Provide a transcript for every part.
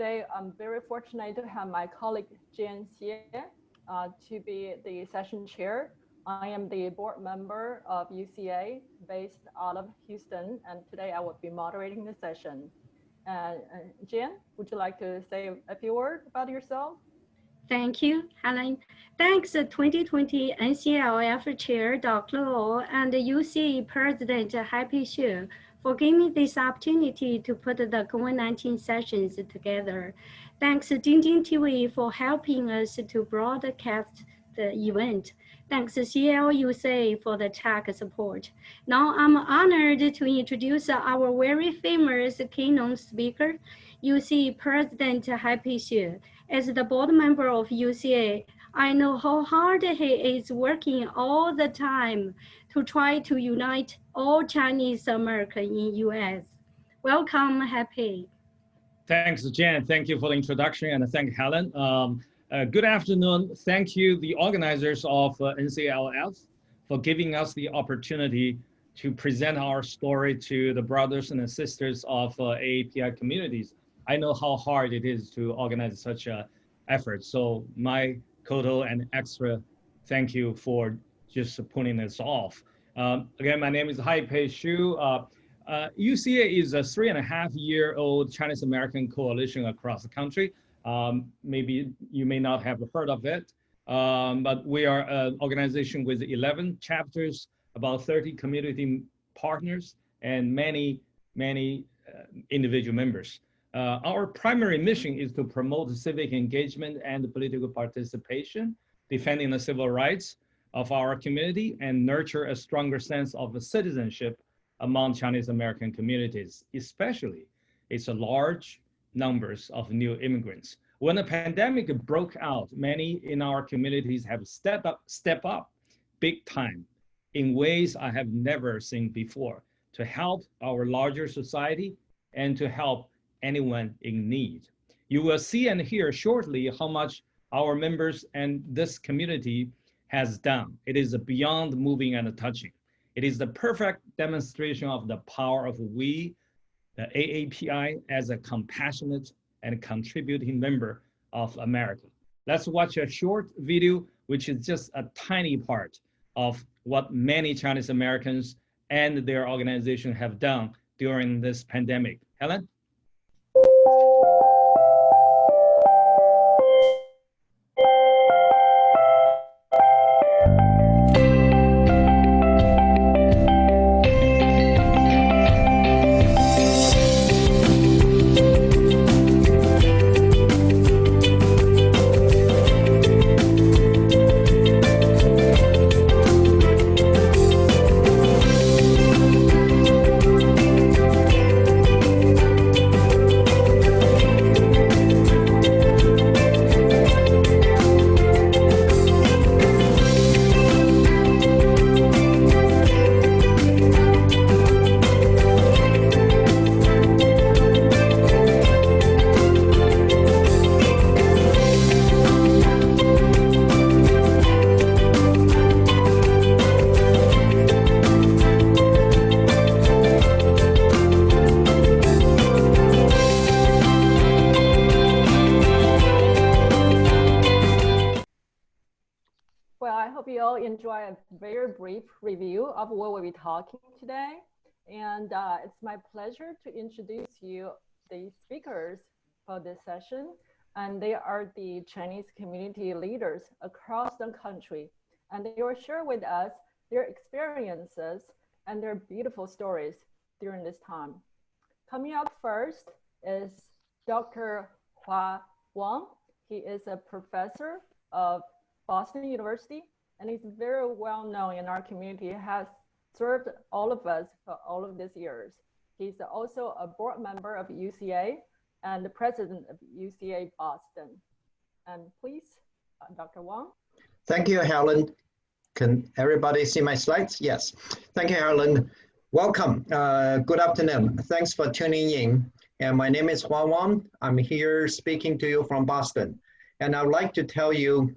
today I'm very fortunate to have my colleague Jian Xie to be the session chair. I am the board member of UCA based out of Houston, and today I will be moderating the session. Jian, would you like to say a few words about yourself? Thank you, Helen. Thanks 2020 NCLF Chair Dr. Luo and UCA President Happy Xu for giving me this opportunity to put the COVID-19 sessions together. Thanks Jingjing TV for helping us to broadcast the event. Thanks CLUCA for the tech support. Now I'm honored to introduce our very famous keynote speaker, UCA President Happy Xu. As the board member of UCA, I know how hard he is working all the time to try to unite all Chinese Americans in US. Welcome, Happy. Thanks, Jen. Thank you for the introduction, and thank Helen. Good afternoon. Thank you, the organizers of NCLF, for giving us the opportunity to present our story to the brothers and sisters of AAPI communities. I know how hard it is to organize such an effort. So my total and extra thank you for just pulling this off. Again, my name is Haipei Xu. UCA is a 3.5-year-old Chinese American coalition across the country. Maybe you may not have heard of it, but we are an organization with 11 chapters, about 30 community partners, and many individual members. Our primary mission is to promote civic engagement and political participation, defending the civil rights of our community, and nurture a stronger sense of citizenship among Chinese American communities, especially its large numbers of new immigrants. When the pandemic broke out, many in our communities have step up big time in ways I have never seen before to help our larger society and to help anyone in need. You will see and hear shortly how much our members and this community has done. It is beyond moving and touching. It is the perfect demonstration of the power of we, the AAPI, as a compassionate and contributing member of America. Let's watch a short video, which is just a tiny part of what many Chinese Americans and their organization have done during this pandemic. Helen? Enjoy a very brief review of what we'll be talking today. And it's my pleasure to introduce you the speakers for this session. And they are the Chinese community leaders across the country. And they will share with us their experiences and their beautiful stories during this time. Coming up first is Dr. Hua Wang. He is a professor of Boston University, and he's very well known in our community. He has served all of us for all of these years. He's also a board member of UCA and the president of UCA Boston. And please, Dr. Wang. Thank you, Helen. Can everybody see my slides? Yes. Thank you, Helen. Welcome. Good afternoon. Thanks for tuning in. And my name is Hua Wang. I'm here speaking to you from Boston. And I'd like to tell you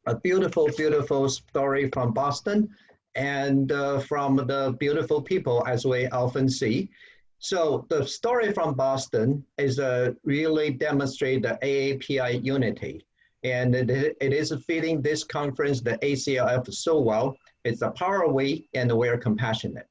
a beautiful, beautiful story from Boston and from the beautiful people, as we often see. So the story from Boston is really demonstrate the AAPI unity. And it is feeding this conference, the ACLF, so well. It's the power we, and we're compassionate.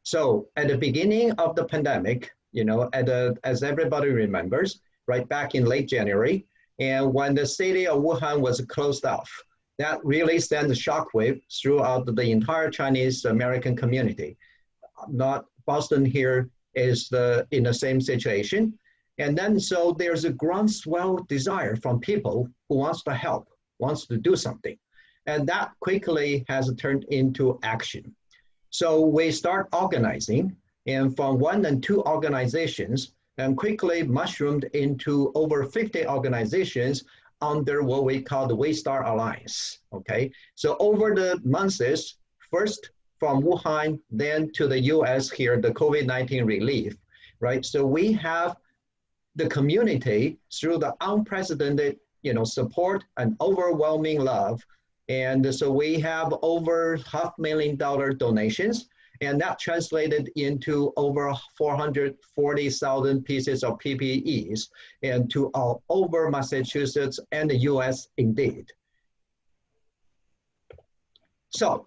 So at the beginning of the pandemic, you know, as everybody remembers, right back in late January, and when the city of Wuhan was closed off, that really sent a shockwave throughout the entire Chinese American community. Not Boston here is in the same situation. And then so there's a groundswell desire from people who wants to help, wants to do something. And that quickly has turned into action. So we start organizing, and from 1 and 2 organizations, and quickly mushroomed into over 50 organizations under what we call the Waystar Alliance, okay? So over the months, first from Wuhan, then to the US here, the COVID-19 relief, right? So we have the community through the unprecedented, you know, support and overwhelming love. And so we have over $500,000 donations, and that translated into over 440,000 pieces of PPEs and to all over Massachusetts and the US indeed. So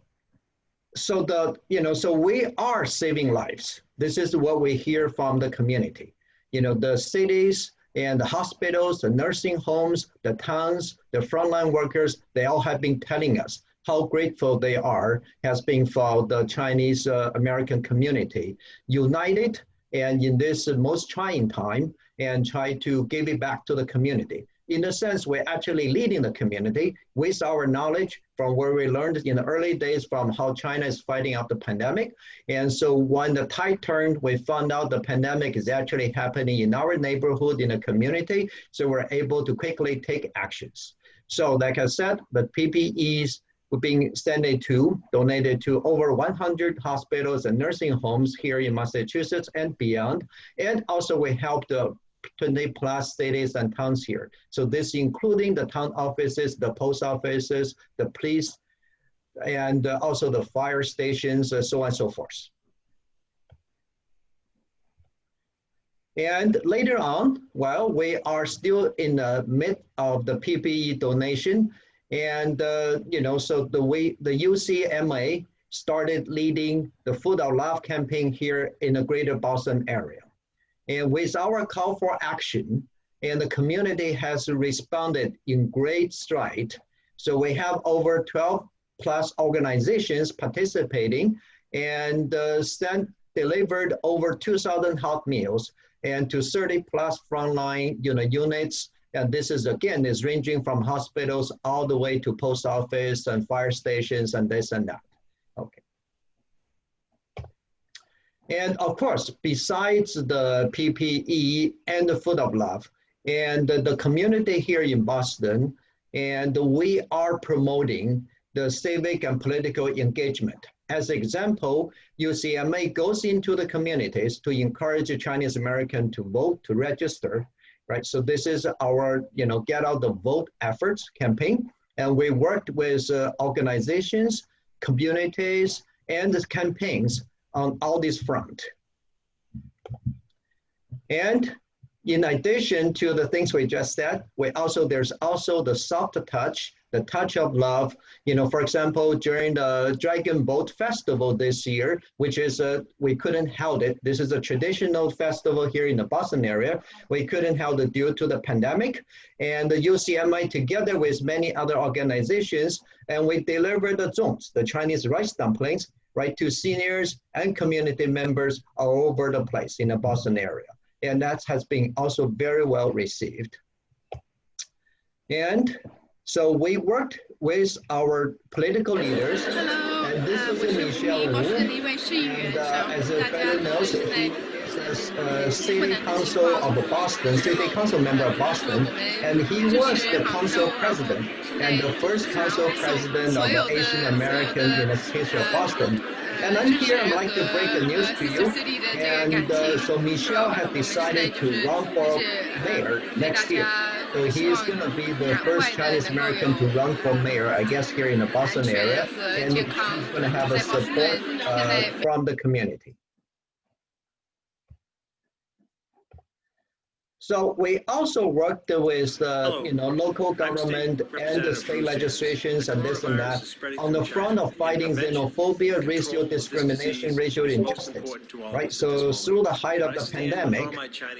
we are saving lives. This is what we hear from the community. You know, the cities and the hospitals, the nursing homes, the towns, the frontline workers, they all have been telling us how grateful they are has been for the Chinese American community, united and in this most trying time, and try to give it back to the community. In a sense, we're actually leading the community with our knowledge from where we learned in the early days from how China is fighting off the pandemic. And so when the tide turned, we found out the pandemic is actually happening in our neighborhood, in the community. So we're able to quickly take actions. So like I said, the PPEs were being donated to over 100 hospitals and nursing homes here in Massachusetts and beyond. And also we helped 20 plus cities and towns here. So this including the town offices, the post offices, the police, and also the fire stations, so on and so forth. And later on, well, we are still in the midst of the PPE donation. And, you know, so the UCMA started leading the Food of Love campaign here in the greater Boston area. And with our call for action, and the community has responded in great stride. So we have over 12 plus organizations participating and delivered over 2,000 hot meals and to 30 plus frontline units. And this is, again, is ranging from hospitals all the way to post office and fire stations and this and that. Okay. And of course, besides the PPE and the Food of Love, and the community here in Boston, and we are promoting the civic and political engagement. As an example, UCMA goes into the communities to encourage the Chinese American to vote, to register, right? So this is our, get out the vote efforts campaign. And we worked with organizations, communities, and the campaigns on all these fronts. And in addition to the things we just said, there's also the soft touch, the touch of love. For example, during the Dragon Boat Festival this year, which is, we couldn't hold it. This is a traditional festival here in the Boston area. We couldn't hold it due to the pandemic. And the UCMI, together with many other organizations, and we delivered the zong's, the Chinese rice dumplings, right, to seniors and community members all over the place in the Boston area. And that has been also very well received. And so we worked with our political leaders. Hello, and this is Michelle Wu. And as everybody knows, he is a city council of Boston, city council member of Boston, and he was the council president and the first council president of the Asian American in the history of Boston. And I'm here, I'd like to break the news to you. And so Michelle has decided to run for mayor next year. So he is going to be the first Chinese American to run for mayor, I guess, here in the Boston area. And he's going to have a support from the community. So we also worked with local government and the state legislations and this and that on the front of fighting xenophobia, racial discrimination, racial injustice, right? So through the height of the pandemic,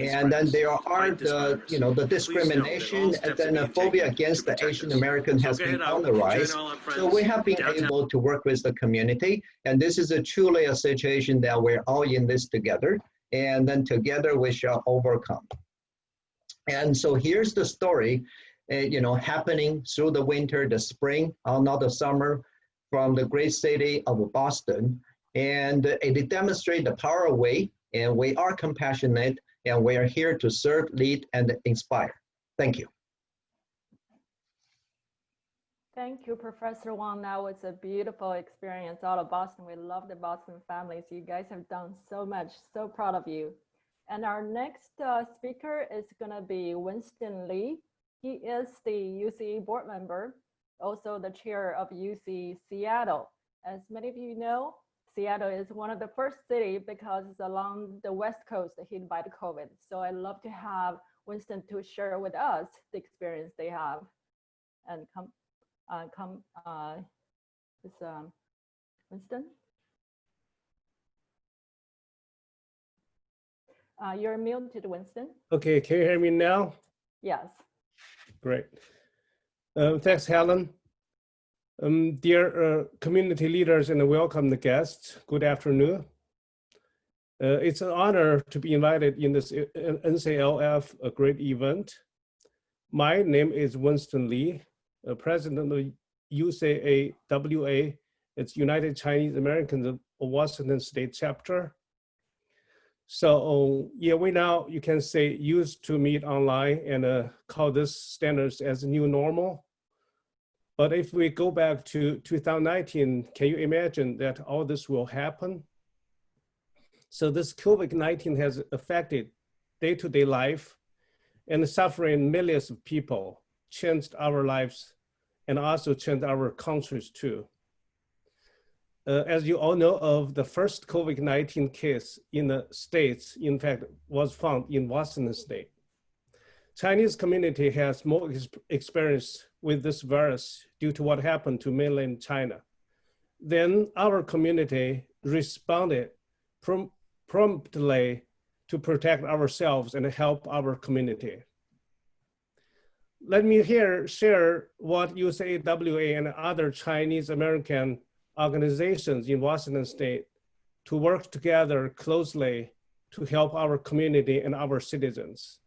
and then there are the discrimination and xenophobia against the Asian American has been on the rise. So we have been able to work with the community, and this is truly a situation that we're all in this together, and then together we shall overcome. And so here's the story, happening through the winter, the spring, not the summer, from the great city of Boston. And it demonstrates the power of we, and we are compassionate, and we are here to serve, lead, and inspire. Thank you. Thank you, Professor Wang. That was a beautiful experience out of Boston. We love the Boston families. You guys have done so much. So proud of you. And our next speaker is going to be Winston Lee. He is the UCA board member, also the chair of UC Seattle. As many of you know, Seattle is one of the first cities because it's along the West Coast hit by the COVID. So I love to have Winston to share with us the experience they have. And Winston? You're muted, Winston. Okay, can you hear me now? Yes. Great. Thanks, Helen. Dear community leaders and welcome guests, good afternoon. It's an honor to be invited in this NCLF, a great event. My name is Winston Lee, president of UCA, it's United Chinese Americans of Washington State chapter. So yeah, we now, you can say, used to meet online and call this standards as new normal. But if we go back to 2019, can you imagine that all this will happen? So this COVID-19 has affected day-to-day life and suffering millions of people, changed our lives and also changed our countries too. As you all know of, the first COVID-19 case in the States, in fact, was found in Washington State. Chinese community has more experience with this virus due to what happened to mainland China. Then our community responded promptly to protect ourselves and help our community. Let me here share what UCAWA and other Chinese American organizations in Washington State to work together closely to help our community and our citizens.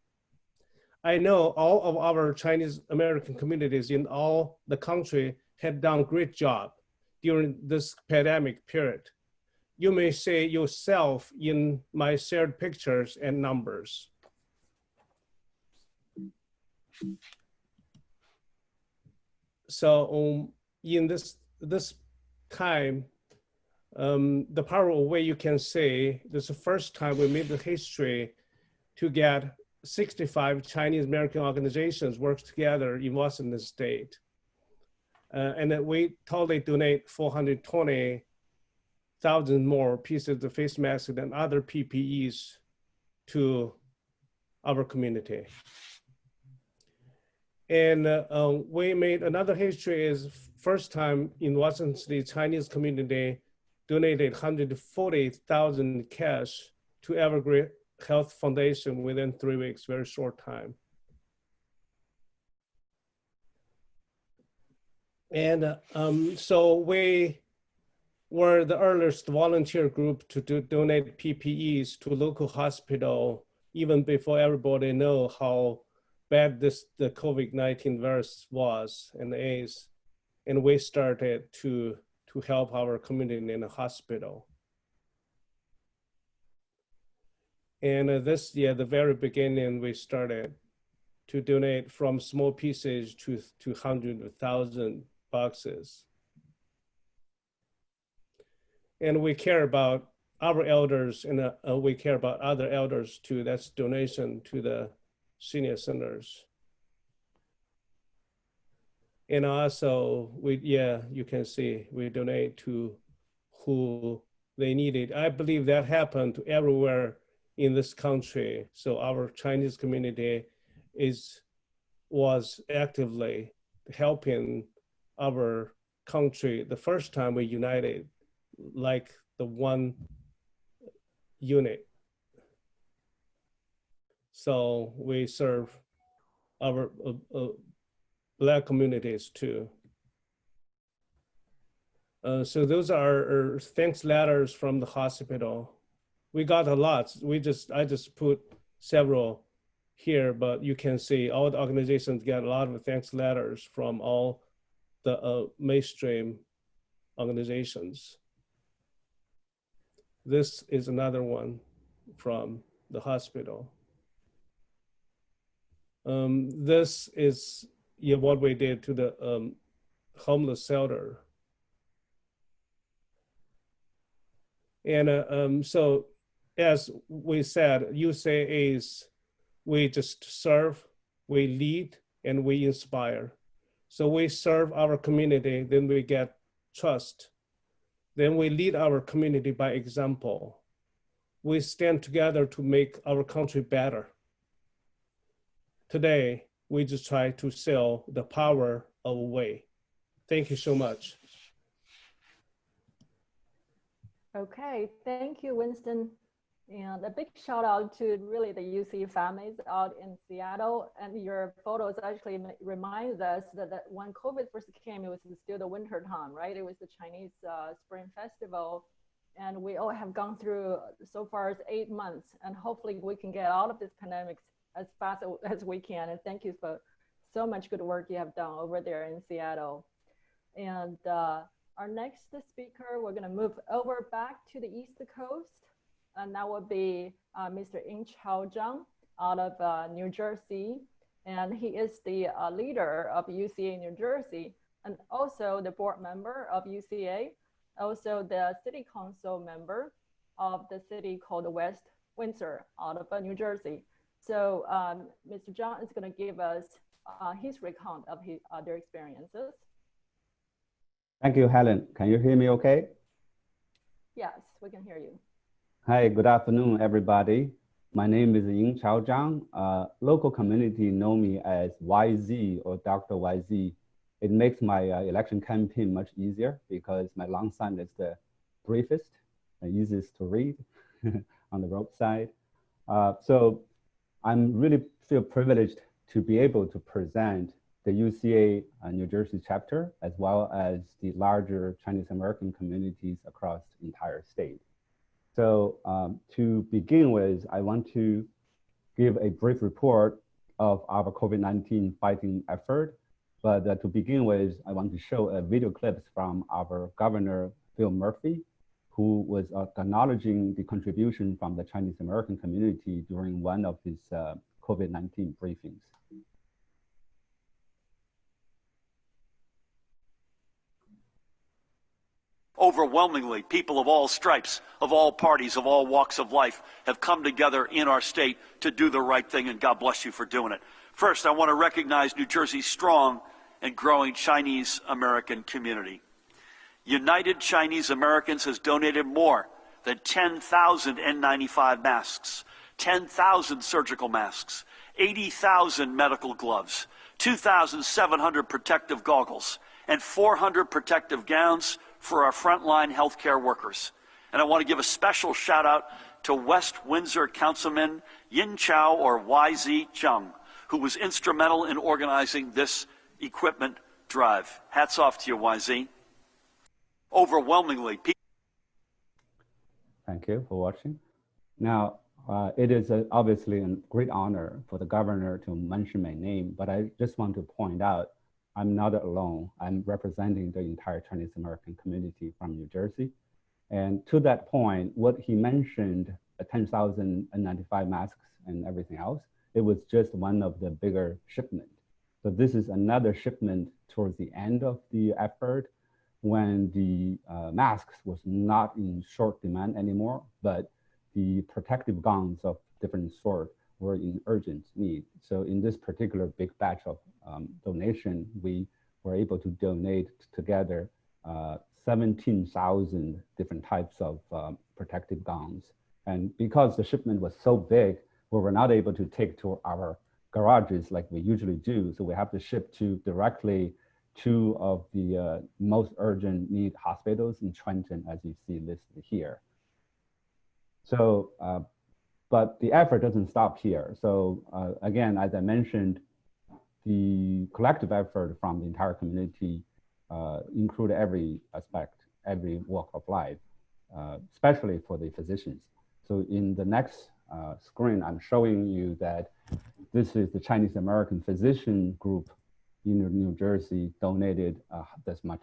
I know all of our Chinese American communities in all the country had done a great job during this pandemic period. You may see yourself in my shared pictures and numbers. So in this time, the powerful way you can say this is the first time we made the history to get 65 Chinese American organizations work together in Washington State. And then we totally donate 420,000 more pieces of face masks and other PPEs to our community. And we made another history is first time in Washington State, Chinese community donated 140,000 cash to Evergreen Health Foundation within 3 weeks, very short time. And so we were the earliest volunteer group to donate PPEs to local hospital, even before everybody know how bad the COVID-19 virus was and is. And we started to help our community in the hospital. And this year, the very beginning, we started to donate from small pieces to hundreds of thousand boxes. And we care about our elders and we care about other elders too. That's donation to the senior centers. And also, you can see we donate to who they needed. I believe that happened everywhere in this country. So our Chinese community was actively helping our country the first time we united like the one unit. So we serve our Black communities too. So those are thanks letters from the hospital. We got a lot. I just put several here, but you can see all the organizations get a lot of thanks letters from all the mainstream organizations. This is another one from the hospital. This is what we did to the homeless shelter. And so, as we said, UCA is, we just serve, we lead, and we inspire. So we serve our community, then we get trust. Then we lead our community by example. We stand together to make our country better. Today, we just try to sell the power away. Thank you so much. Okay, thank you, Winston. And a big shout out to really the UC families out in Seattle. And your photos actually remind us that when COVID first came, it was still the winter time, right? It was the Chinese Spring Festival. And we all have gone through so far as 8 months. And hopefully we can get out of this pandemic as fast as we can. And thank you for so much good work you have done over there in Seattle. And our next speaker, we're gonna move over back to the East Coast. And that would be Mr. Ying-Chao Zhang out of New Jersey. And he is the leader of UCA New Jersey, and also the board member of UCA, also the city council member of the city called West Windsor out of New Jersey. So Mr. Zhang is gonna give us his recount of their experiences. Thank you, Helen. Can you hear me okay? Yes, we can hear you. Hi, good afternoon, everybody. My name is Ying-Chao Zhang. Local community know me as YZ or Dr. YZ. It makes my election campaign much easier because my long sign is the briefest and easiest to read on the roadside. So I'm really feel privileged to be able to present the UCA New Jersey chapter, as well as the larger Chinese American communities across the entire state. So to begin with, I want to give a brief report of our COVID-19 fighting effort. But to begin with, I want to show a video clips from our Governor, Phil Murphy, who was acknowledging the contribution from the Chinese American community during one of his COVID-19 briefings. Overwhelmingly, people of all stripes, of all parties, of all walks of life have come together in our state to do the right thing, and God bless you for doing it. First, I want to recognize New Jersey's strong and growing Chinese American community. United Chinese Americans has donated more than 10,000 N95 masks, 10,000 surgical masks, 80,000 medical gloves, 2,700 protective goggles, and 400 protective gowns for our frontline healthcare workers. And I want to give a special shout out to West Windsor Councilman Ying-Chao or YZ Zhang, who was instrumental in organizing this equipment drive. Hats off to you, YZ. Overwhelmingly, people. Thank you for watching. Now, it is obviously a great honor for the governor to mention my name, but I just want to point out I'm not alone. I'm representing the entire Chinese American community from New Jersey. And to that point, what he mentioned, 10,000 N95 masks and everything else, it was just one of the bigger shipment. So this is another shipment towards the end of the effort when the masks was not in short demand anymore, but the protective gowns of different sort were in urgent need. So in this particular big batch of donation, we were able to donate together 17,000 different types of protective gowns. And because the shipment was so big, we were not able to take to our garages like we usually do. So we have to ship to directly two of the most urgent need hospitals in Trenton, as you see listed here. So, but the effort doesn't stop here. So again, as I mentioned, the collective effort from the entire community include every aspect, every walk of life, especially for the physicians. So in the next screen, I'm showing you that this is the Chinese American physician group in New Jersey donated this much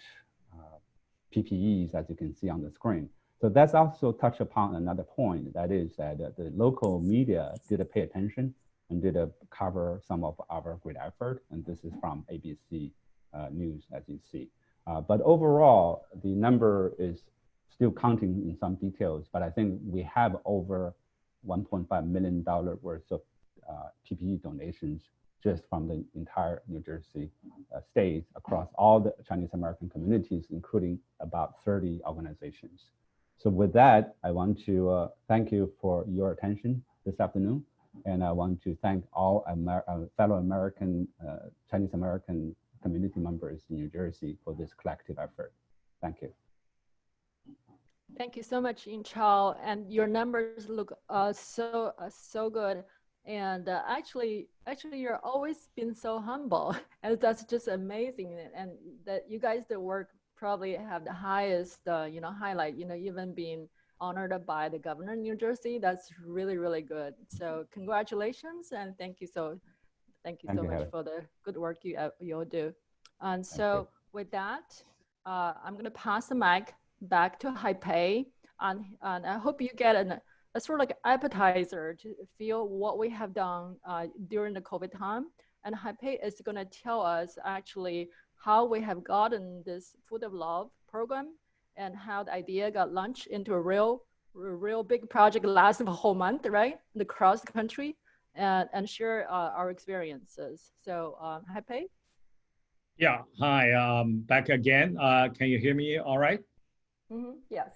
PPEs, as you can see on the screen. So that's also touch upon another point, that is that the local media did pay attention and did cover some of our great effort. And this is from ABC News, as you see. But overall, the number is still counting in some details, but I think we have over $1.5 million worth of PPE donations just from the entire New Jersey state across all the Chinese American communities, including about 30 organizations. So with that, I want to thank you for your attention this afternoon. And I want to thank all fellow American, Chinese American community members in New Jersey for this collective effort. Thank you. Thank you so much, Ying-Chao. And your numbers look so good. And actually, you're always been so humble, and that's just amazing. And that you guys that work probably have the highest, highlight. Even being honored by the governor of New Jersey. That's really, really good. So congratulations, and thank you so much for the good work you'll do. And so with that, I'm gonna pass the mic back to Hai-Pei, and I hope you get a sort of like appetizer to feel what we have done during the COVID time. And Hai-Pei is gonna tell us actually how we have gotten this Food of Love program and how the idea got launched into a real big project lasting a whole month, right? Across the country, and share our experiences. So Hai-Pei? Yeah, hi, back again. Can you hear me all right? Mm-hmm. Yes.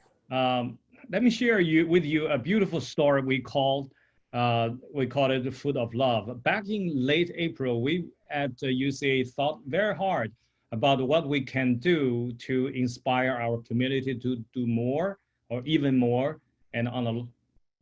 Let me share with you a beautiful story we call it the Food of Love. Back in late April, we at UCA thought very hard about what we can do to inspire our community to do more or even more and on a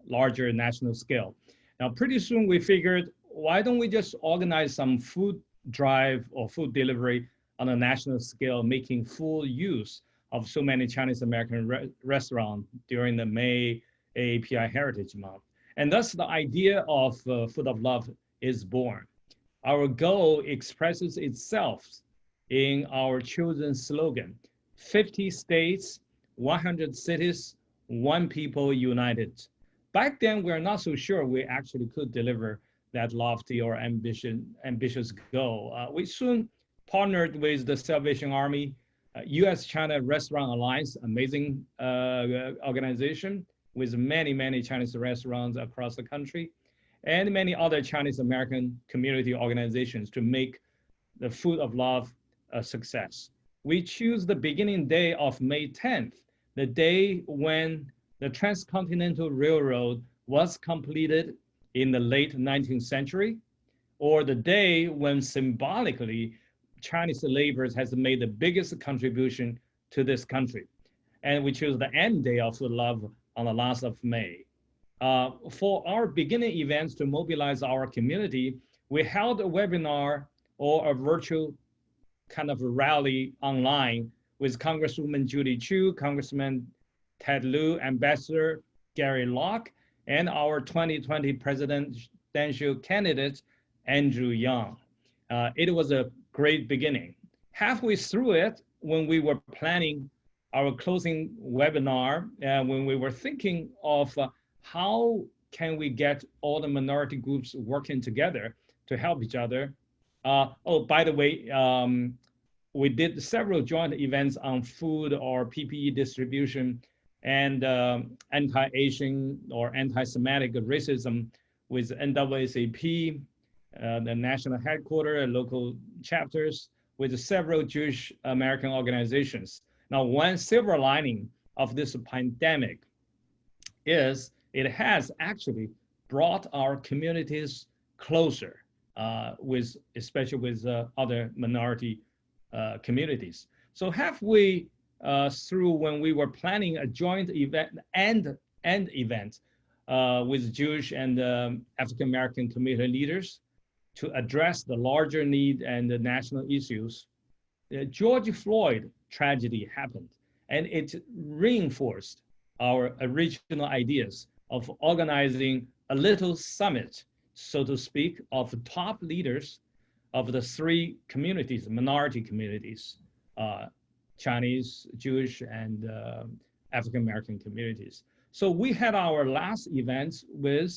larger national scale. Now, pretty soon we figured, why don't we just organize some food drive or food delivery on a national scale, making full use of so many Chinese American restaurants during the May AAPI Heritage Month. And thus the idea of Food of Love is born. Our goal expresses itself in our chosen slogan, 50 states, 100 cities, one people united. Back then, we're not so sure we actually could deliver that lofty or ambitious goal. We soon partnered with the Salvation Army, US-China Restaurant Alliance, amazing organization with many Chinese restaurants across the country, and many other Chinese American community organizations to make the Food of Love a success. We choose the beginning day of May 10th, the day when the Transcontinental Railroad was completed in the late 19th century, or the day when symbolically Chinese laborers has made the biggest contribution to this country. And we choose the end day of Food Love on the last of May. For our beginning events to mobilize our community, we held a webinar or a virtual kind of a rally online with Congresswoman Judy Chu, Congressman Ted Lieu, Ambassador Gary Locke, and our 2020 presidential candidate, Andrew Yang. It was a great beginning. Halfway through it, when we were planning our closing webinar, when we were thinking of how can we get all the minority groups working together to help each other. Oh, by the way, we did several joint events on food or PPE distribution and anti-Asian or anti-Semitic racism with NAACP, the national headquarters and local chapters with several Jewish American organizations. Now, one silver lining of this pandemic is it has actually brought our communities closer, especially with other minority communities. So halfway through, when we were planning a joint event and event with Jewish and African American community leaders to address the larger need and the national issues, the George Floyd tragedy happened, and it reinforced our original ideas of organizing a little summit, so to speak, of top leaders of the three communities, minority communities, Chinese, Jewish, and African-American communities. So we had our last event with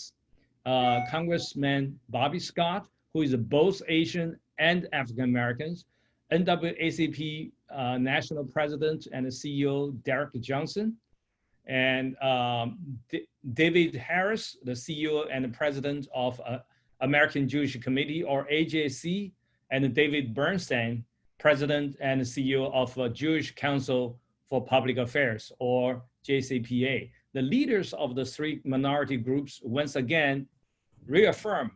Congressman Bobby Scott, who is both Asian and African-Americans, NAACP National President and CEO Derek Johnson, and David Harris, the CEO and the President of American Jewish Committee, or AJC, and David Bernstein, President and CEO of Jewish Council for Public Affairs, or JCPA. The leaders of the three minority groups once again reaffirmed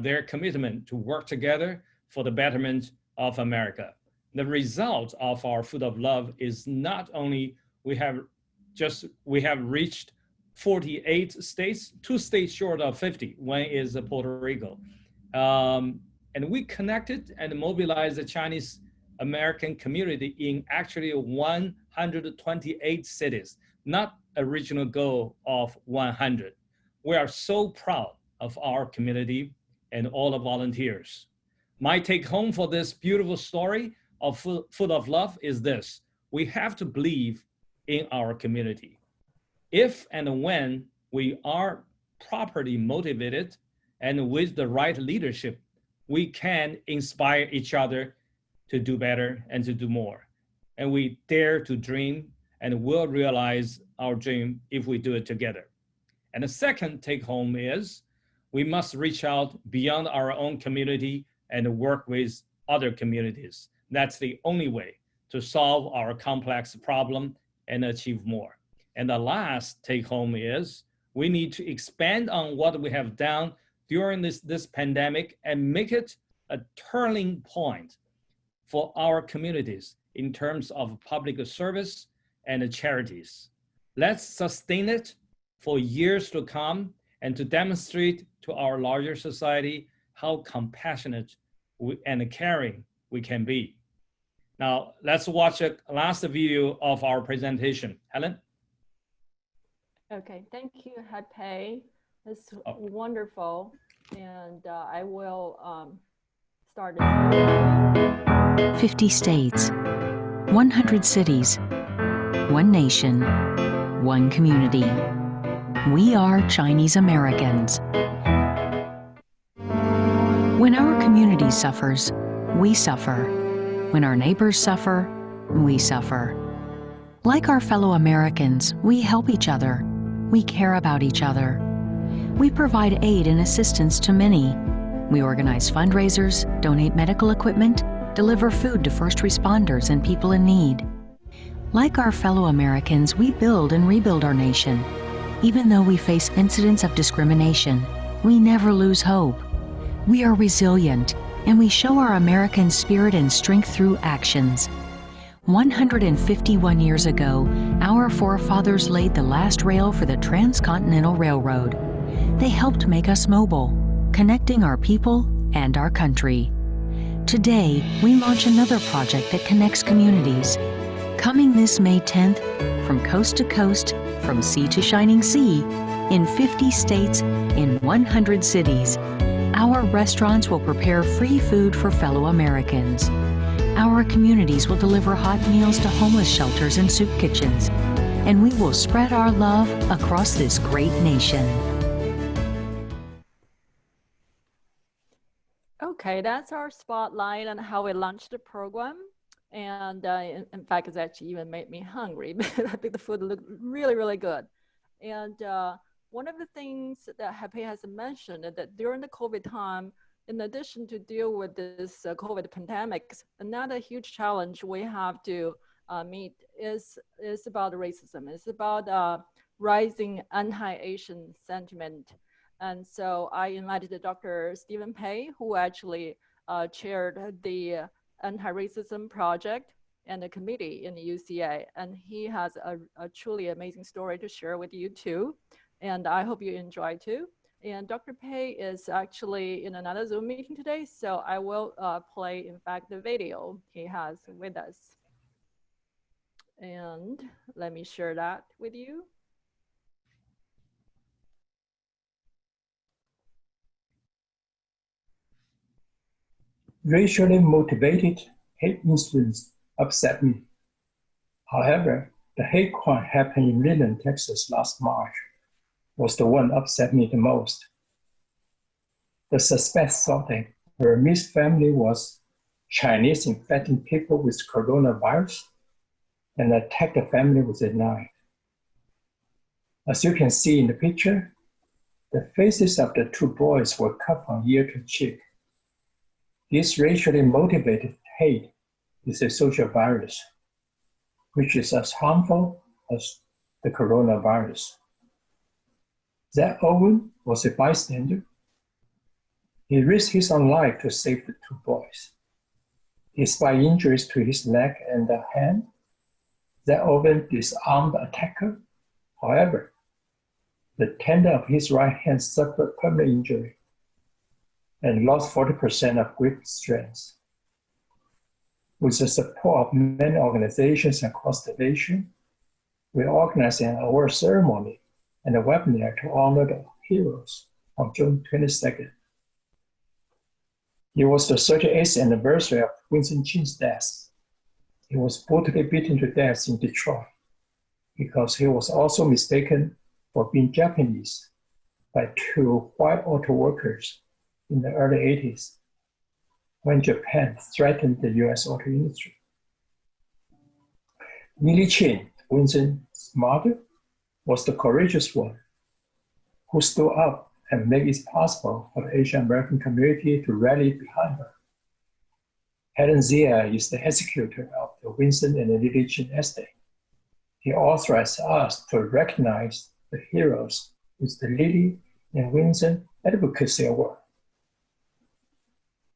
their commitment to work together for the betterment of America. The result of our Food of Love is not only we have reached 48 states, 2 states short of 50. One is Puerto Rico. And we connected and mobilized the Chinese American community in actually 128 cities, not original goal of 100. We are so proud of our community and all the volunteers. My take home for this beautiful story of Food of Love is this: we have to believe in our community. If and when we are properly motivated and with the right leadership, we can inspire each other to do better and to do more. And we dare to dream and will realize our dream if we do it together. And the second take home is we must reach out beyond our own community and work with other communities. That's the only way to solve our complex problem and achieve more. And the last take home is we need to expand on what we have done during this pandemic and make it a turning point for our communities in terms of public service and charities. Let's sustain it for years to come and to demonstrate to our larger society how compassionate and caring we can be. Now, let's watch a last video of our presentation. Helen? Okay, thank you, Hai-Pei. That's wonderful. And I will start this. 50 states, 100 cities, 1 nation, 1 community. We are Chinese Americans. When our community suffers, we suffer. When our neighbors suffer, we suffer. Like our fellow Americans, we help each other. We care about each other. We provide aid and assistance to many. We organize fundraisers, donate medical equipment, deliver food to first responders and people in need. Like our fellow Americans, we build and rebuild our nation. Even though we face incidents of discrimination, we never lose hope. We are resilient, and we show our American spirit and strength through actions. 151 years ago, our forefathers laid the last rail for the Transcontinental Railroad. They helped make us mobile, connecting our people and our country. Today, we launch another project that connects communities. Coming this May 10th, from coast to coast, from sea to shining sea, in 50 states, in 100 cities, our restaurants will prepare free food for fellow Americans. Our communities will deliver hot meals to homeless shelters and soup kitchens, and we will spread our love across this great nation. Okay, that's our spotlight on how we launched the program. And in fact, it's actually even made me hungry. I think the food looked really, really good. And one of the things that Hai-Pei has mentioned is that during the COVID time, in addition to deal with this COVID pandemic, another huge challenge we have to meet is about racism. It's about rising anti-Asian sentiment. And so I invited Dr. Stephen Pei, who actually chaired the anti-racism project and the committee in the UCA. And he has a truly amazing story to share with you too. And I hope you enjoy too. And Dr. Pei is actually in another Zoom meeting today, so I will play, in fact, the video he has with us. And let me share that with you. Racially motivated hate incidents upset me. However, the hate crime happened in Midland, Texas last March was the one upset me the most. The suspect thought that the Burmese family was Chinese infecting people with coronavirus and attacked the family with a knife. As you can see in the picture, the faces of the two boys were cut from ear to cheek. This racially motivated hate is a social virus, which is as harmful as the coronavirus. Zach Owen was a bystander. He risked his own life to save the two boys. Despite injuries to his leg and the hand, Zach Owen disarmed the attacker. However, the tendon of his right hand suffered permanent injury and lost 40% of grip strength. With the support of many organizations across the nation, we organized an award ceremony and a webinar to honor the heroes on June 22nd. It was the 38th anniversary of Winston Chin's death. He was brutally beaten to death in Detroit because he was also mistaken for being Japanese by two white auto workers in the early 80s when Japan threatened the US auto industry. Millie Chin, Winston's mother, was the courageous one who stood up and made it possible for the Asian American community to rally behind her. Helen Zia is the executor of the Winston and Millie Chin estate. He authorized us to recognize the heroes with the Lily and Winston Advocacy Award.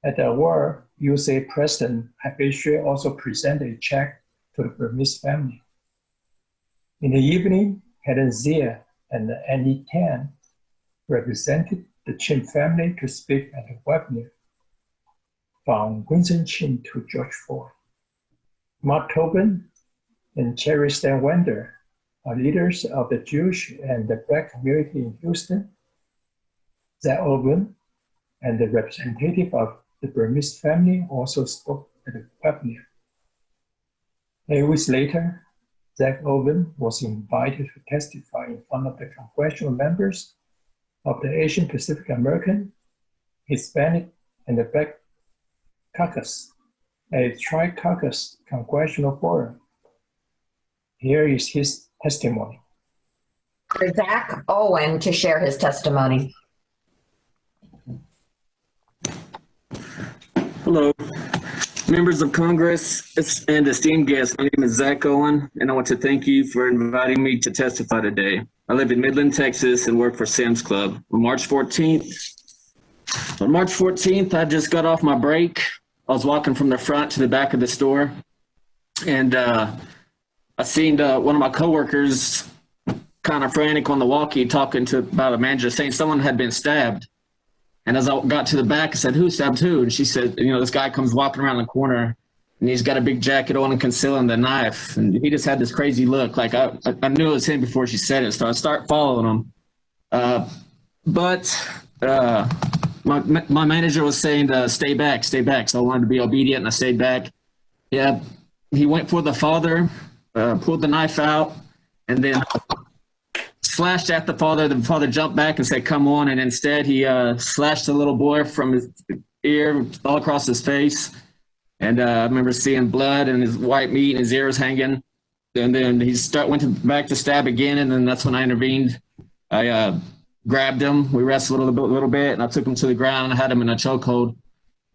At the award, UCA President Hai Shui also presented a check to the Burmese family. In the evening, Helen Zia and Annie Tan represented the Chin family to speak at the webinar from Winston Chin to George Ford. Mark Tobin and Cherry Stan Wender are leaders of the Jewish and the Black community in Houston. Zach Owen and the representative of the Burmese family also spoke at the webinar. 8 weeks later, Zach Owen was invited to testify in front of the congressional members of the Asian Pacific American, Hispanic, and the Black Caucus, a tri-caucus congressional forum. Here is his testimony. For Zach Owen to share his testimony. Hello, members of Congress and esteemed guests. My name is Zach Owen, and I want to thank you for inviting me to testify today. I live in Midland, Texas, and work for Sam's Club. On March 14th, I just got off my break. I was walking from the front to the back of the store, and I seen one of my coworkers kind of frantic on the walkie talking about a manager saying someone had been stabbed. And as I got to the back, I said, "Who stabbed who?" And she said, "You know, this guy comes walking around the corner and he's got a big jacket on and concealing the knife." And he just had this crazy look. Like I knew it was him before she said it. So I start following him. But my manager was saying to stay back, stay back. So I wanted to be obedient and I stayed back. Yeah, he went for the father, pulled the knife out, and then slashed at the father. The father jumped back and said, "Come on." And instead he slashed the little boy from his ear all across his face. And I remember seeing blood and his white meat and his ears hanging. And then he went back to stab again. And then that's when I intervened. I grabbed him. We wrestled a little bit and I took him to the ground. I had him in a chokehold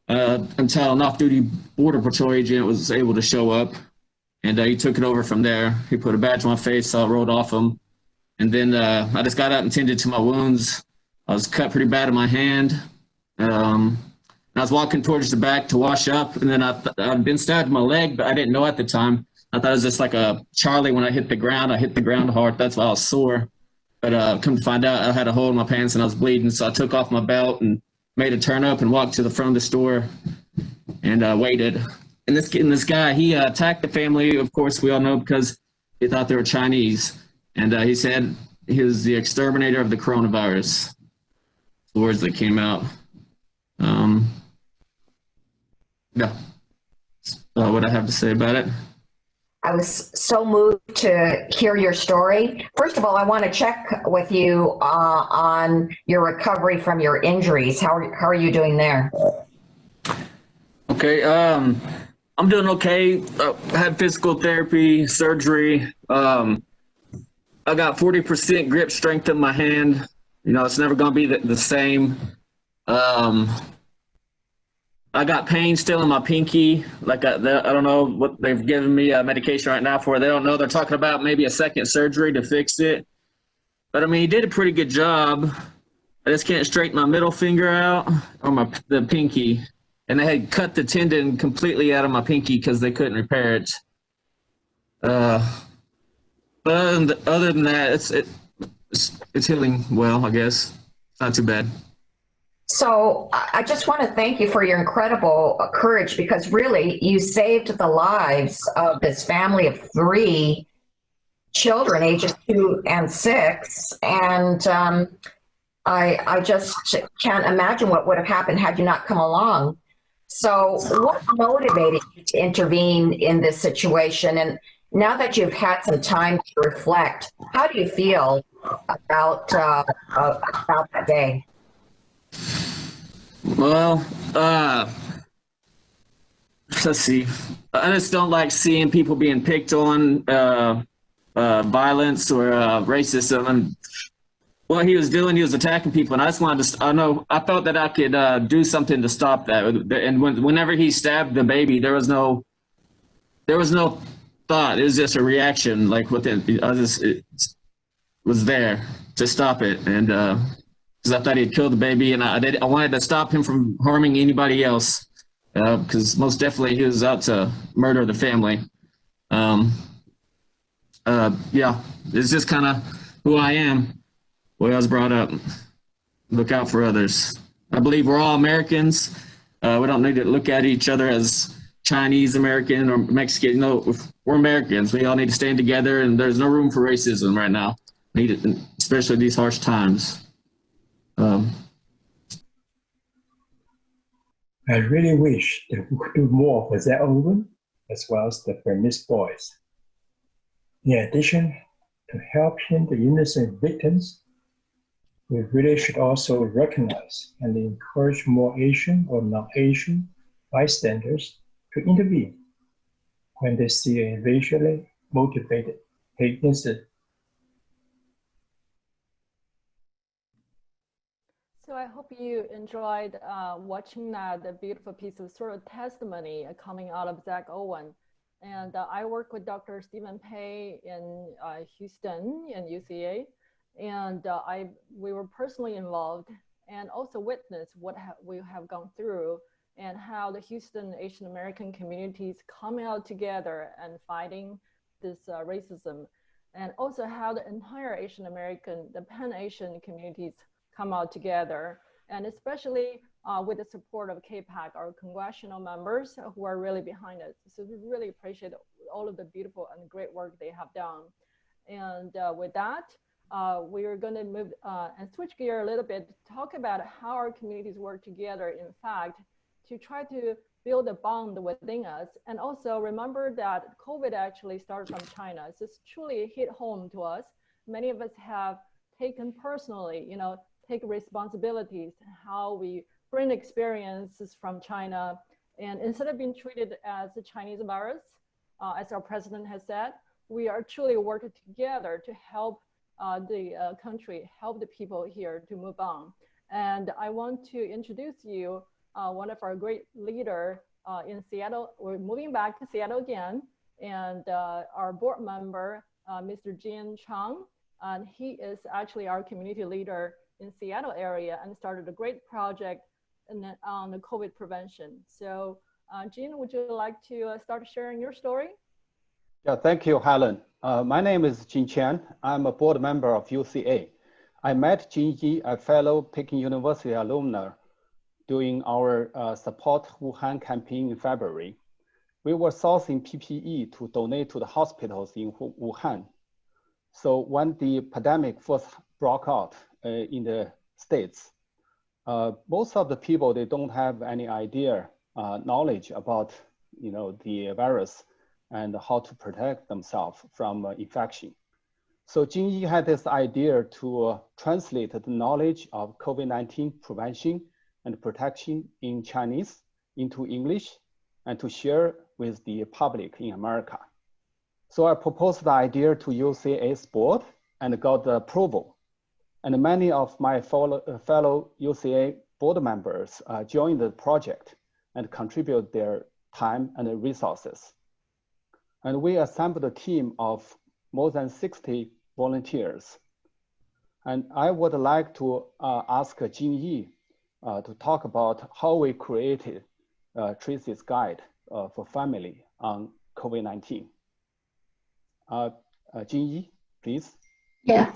until an off-duty Border Patrol agent was able to show up. And he took it over from there. He put a badge on my face, so I rolled off him. And then I just got up and tended to my wounds. I was cut pretty bad in my hand. I was walking towards the back to wash up, and then I'd been stabbed in my leg, but I didn't know at the time. I thought it was just like a Charlie when I hit the ground. I hit the ground hard. That's why I was sore. But come to find out, I had a hole in my pants and I was bleeding. So I took off my belt and made a turn up and walked to the front of the store and waited. And this guy, he attacked the family. Of course, we all know because he thought they were Chinese. And he said he was the exterminator of the coronavirus. The words that came out. Yeah. What I have to say about it. I was so moved to hear your story. First of all, I want to check with you on your recovery from your injuries. How are you doing there? Okay, I'm doing okay. I had physical therapy, surgery. I got 40% grip strength in my hand. You know, it's never going to be the same. I got pain still in my pinky. Like I don't know what they've given me medication right now for. They don't know. They're talking about maybe a second surgery to fix it. But I mean, he did a pretty good job. I just can't straighten my middle finger out or the pinky. And they had cut the tendon completely out of my pinky because they couldn't repair it. But other than that, it's healing well, I guess. It's not too bad. So I just want to thank you for your incredible courage, because really you saved the lives of this family of 3 children, ages 2 and 6. And I just can't imagine what would have happened had you not come along. So what motivated you to intervene in this situation? And now that you've had some time to reflect, how do you feel about that day? Well, let's see. I just don't like seeing people being picked on, violence or racism. And what he was doing, he was attacking people, and I just wanted to. I felt that I could do something to stop that. And whenever he stabbed the baby, there was no thought. It was just a reaction, like it was there to stop it, and because I thought he had killed the baby, and I wanted to stop him from harming anybody else, because most definitely he was out to murder the family. Yeah, it's just kind of who I am. The way I was brought up. Look out for others. I believe we're all Americans. We don't need to look at each other as Chinese American or Mexican. No, we're Americans. We all need to stand together, and there's no room for racism right now, especially these harsh times. I really wish that we could do more for their own, as well as the Burmese boys. In addition to helping the innocent victims, we really should also recognize and encourage more Asian or non-Asian bystanders to intervene when they see a racially motivated hate incident. So I hope you enjoyed watching that beautiful piece of sort of testimony coming out of Zach Owen. And I work with Dr. Stephen Pei in Houston in UCA. And we were personally involved and also witnessed what we have gone through and how the Houston Asian American communities coming out together and fighting this racism, and also how the entire Asian American, the Pan-Asian communities come out together, and especially with the support of KPAC, our congressional members who are really behind it. So we really appreciate all of the beautiful and great work they have done. And with that, we are going to move and switch gear a little bit to talk about how our communities work together, in fact, to try to build a bond within us. And also remember that COVID actually started from China. So it's truly hit home to us. Many of us have taken personally, take responsibilities, how we bring experiences from China. And instead of being treated as a Chinese virus, as our president has said, we are truly working together to help the country, help the people here to move on. And I want to introduce you one of our great leader in Seattle. We're moving back to Seattle again, and our board member, Mr. Jian Chang, And he is actually our community leader in Seattle area and started a great project on the COVID prevention. So Jean, would you like to start sharing your story? Yeah, thank you, Helen. My name is Jin Chen. I'm a board member of UCA. I met Jin Yi, a fellow Peking University alumni, during our Support Wuhan campaign in February. We were sourcing PPE to donate to the hospitals in Wuhan. So when the pandemic first broke out in the States, most of the people, they don't have any idea, knowledge about the virus and how to protect themselves from infection. So Jin Yi had this idea to translate the knowledge of COVID-19 prevention and protection in Chinese into English and to share with the public in America. So I proposed the idea to UCA's board and got the approval. And many of my fellow UCA board members joined the project and contribute their time and resources. And we assembled a team of more than 60 volunteers. And I would like to ask Jin Yi to talk about how we created Tracy's Guide for Family on COVID-19. Jin Yi, please. Yeah.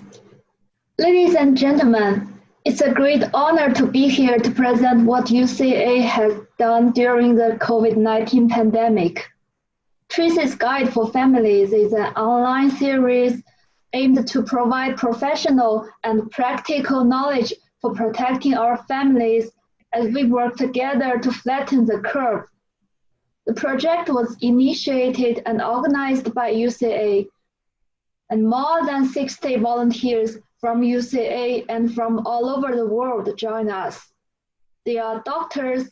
Ladies and gentlemen, it's a great honor to be here to present what UCA has done during the COVID-19 pandemic. Tracy's Guide for Families is an online series aimed to provide professional and practical knowledge for protecting our families as we work together to flatten the curve. The project was initiated and organized by UCA, and more than 60 volunteers from UCA and from all over the world join us. They are doctors,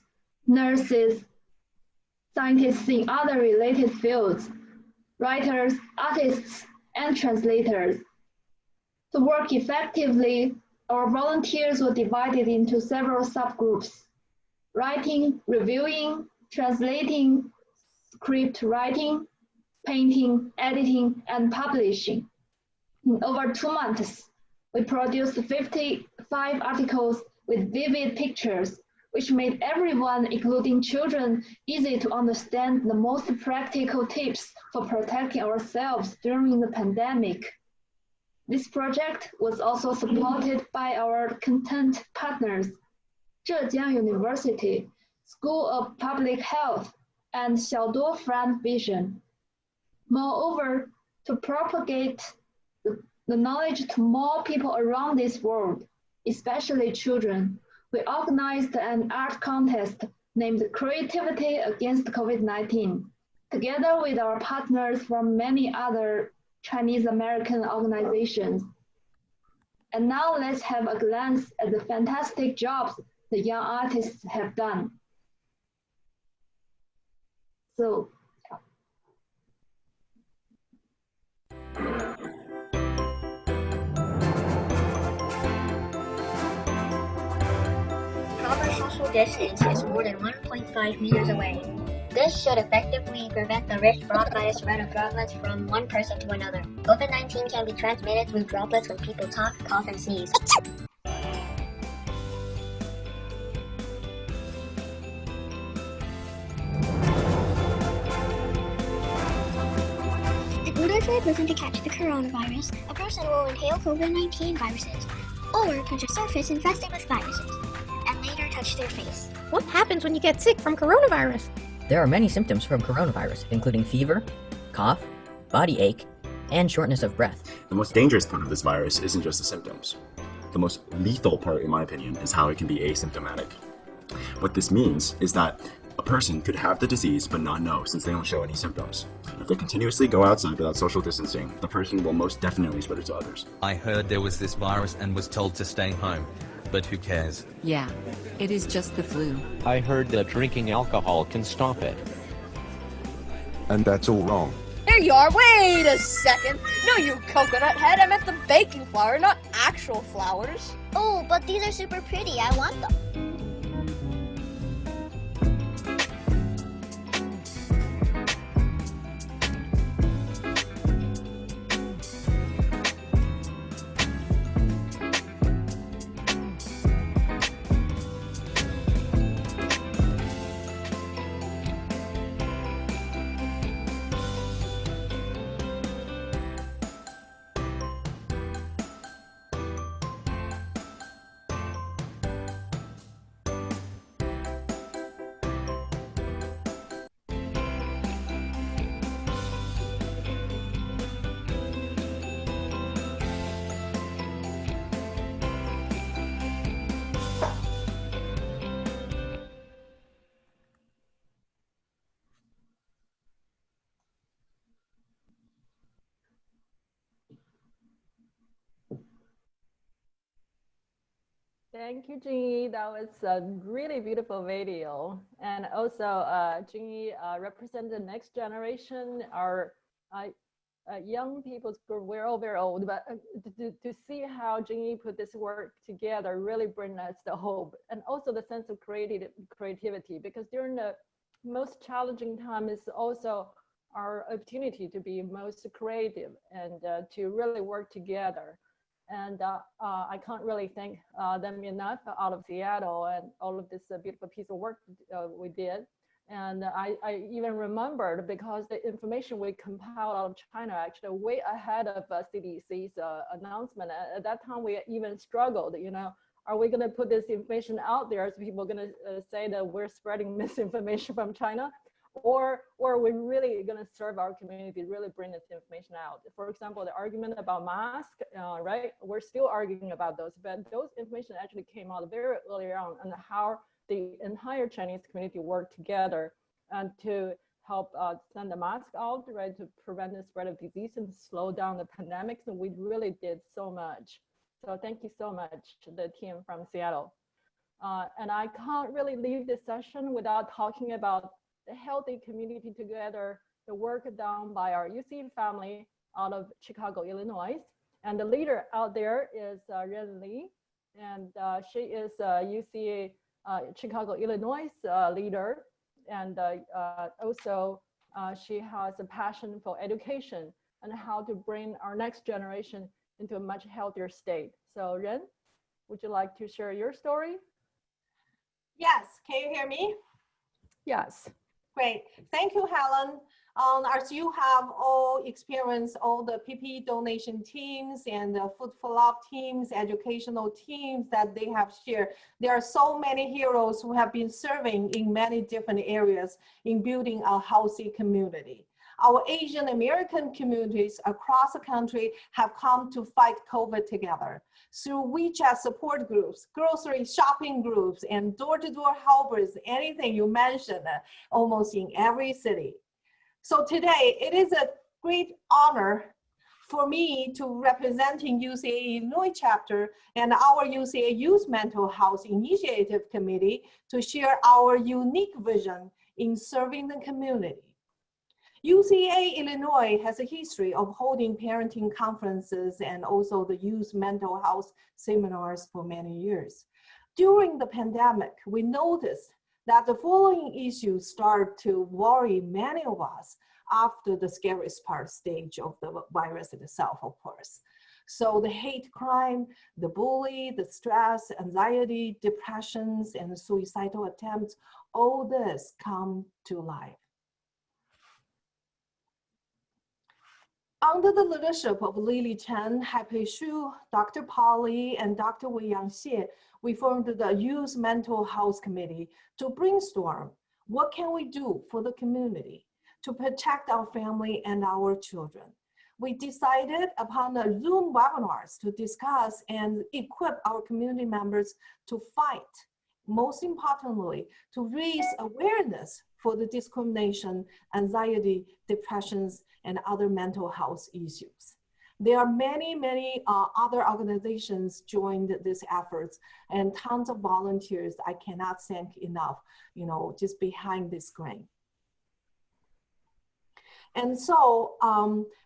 nurses, scientists in other related fields, writers, artists, and translators. To work effectively, our volunteers were divided into several subgroups: writing, reviewing, translating, script writing, painting, editing, and publishing. In over 2 months, we produced 55 articles with vivid pictures, which made everyone, including children, easy to understand the most practical tips for protecting ourselves during the pandemic. This project was also supported by our content partners, Zhejiang University, School of Public Health, and Xiaoduo Friend Vision. Moreover, to propagate the knowledge to more people around this world, especially children, we organized an art contest named Creativity Against COVID-19, together with our partners from many other Chinese American organizations. And now let's have a glance at the fantastic jobs the young artists have done. So, Proper social distance is more than 1.5 meters away. This should effectively prevent the risk brought by the spread of droplets from one person to another. COVID-19 can be transmitted through droplets when people talk, cough, and sneeze. In order for a person to catch the coronavirus, a person will inhale COVID-19 viruses or touch a surface infested with viruses and later touch their face. What happens when you get sick from coronavirus? There are many symptoms from coronavirus, including fever, cough, body ache, and shortness of breath. The most dangerous part of this virus isn't just the symptoms. The most lethal part, in my opinion, is how it can be asymptomatic. What this means is that a person could have the disease but not know, since they don't show any symptoms. If they continuously go outside without social distancing, the person will most definitely spread it to others. I heard there was this virus and was told to stay home. But who cares? Yeah, it is just the flu. I heard that drinking alcohol can stop it. And that's all wrong. There you are! Wait a second! No, you coconut head! I meant the baking flour, not actual flowers. Oh, but these are super pretty. I want them. Thank you, Jingyi. That was a really beautiful video. And also, Jingyi represents the next generation, our young people's group. We're all very old, but to see how Jingyi put this work together really brings us the hope and also the sense of creativity, because during the most challenging time is also our opportunity to be most creative and to really work together. And I can't really thank them enough out of Seattle and all of this beautiful piece of work we did. And I even remembered, because the information we compiled out of China actually way ahead of CDC's announcement. At that time, we even struggled, you know, are we going to put this information out there so people are going to say that we're spreading misinformation from China? Or are we really going to serve our community, really bring this information out? For example, the argument about masks, right? We're still arguing about those, but those information actually came out very early on, and how the entire Chinese community worked together and to help send the mask out, right, to prevent the spread of disease and slow down the pandemic. So we really did so much. So thank you so much to the team from Seattle. And I can't really leave this session without talking about the healthy community together, the work done by our UCA family out of Chicago, Illinois. And the leader out there is Ren Li, and she is UCA Chicago, Illinois leader. And also she has a passion for education and how to bring our next generation into a much healthier state. So Ren, would you like to share your story? Yes, can you hear me? Yes. Great, thank you, Helen. As you have all experienced all the PPE donation teams and the food for love teams, educational teams that they have shared, there are so many heroes who have been serving in many different areas in building a healthy community. Our Asian American communities across the country have come to fight COVID together through WeChat support groups, grocery shopping groups, and door-to-door helpers, anything you mentioned, almost in every city. So today, it is a great honor for me to representing UCA Illinois chapter and our UCA Youth Mental Health Initiative Committee to share our unique vision in serving the community. UCA Illinois has a history of holding parenting conferences and also the youth mental health seminars for many years. During the pandemic, we noticed that the following issues start to worry many of us after the scariest part stage of the virus itself, of course. So the hate crime, the bully, the stress, anxiety, depressions, and suicidal attempts, all this come to life. Under the leadership of Lily Chen, Haipei Shu, Dr. Polly, and Dr. Wei Yangxie, we formed the Youth Mental Health Committee to brainstorm what can we do for the community to protect our family and our children. We decided upon the Zoom webinars to discuss and equip our community members to fight, most importantly, to raise awareness for the discrimination, anxiety, depressions, and other mental health issues. There are many other organizations joined these efforts and tons of volunteers I cannot thank enough, you know, just behind this screen. And so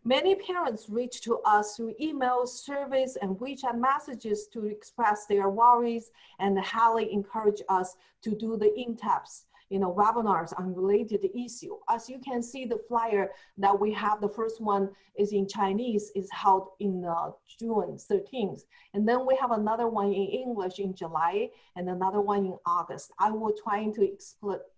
many parents reach to us through emails, surveys, and WeChat messages to express their worries and highly encourage us to do the in-depth webinars on related issue. As you can see, the flyer that we have, the first one is in Chinese, is held in June 13th. And then we have another one in English in July and another one in August. I will try to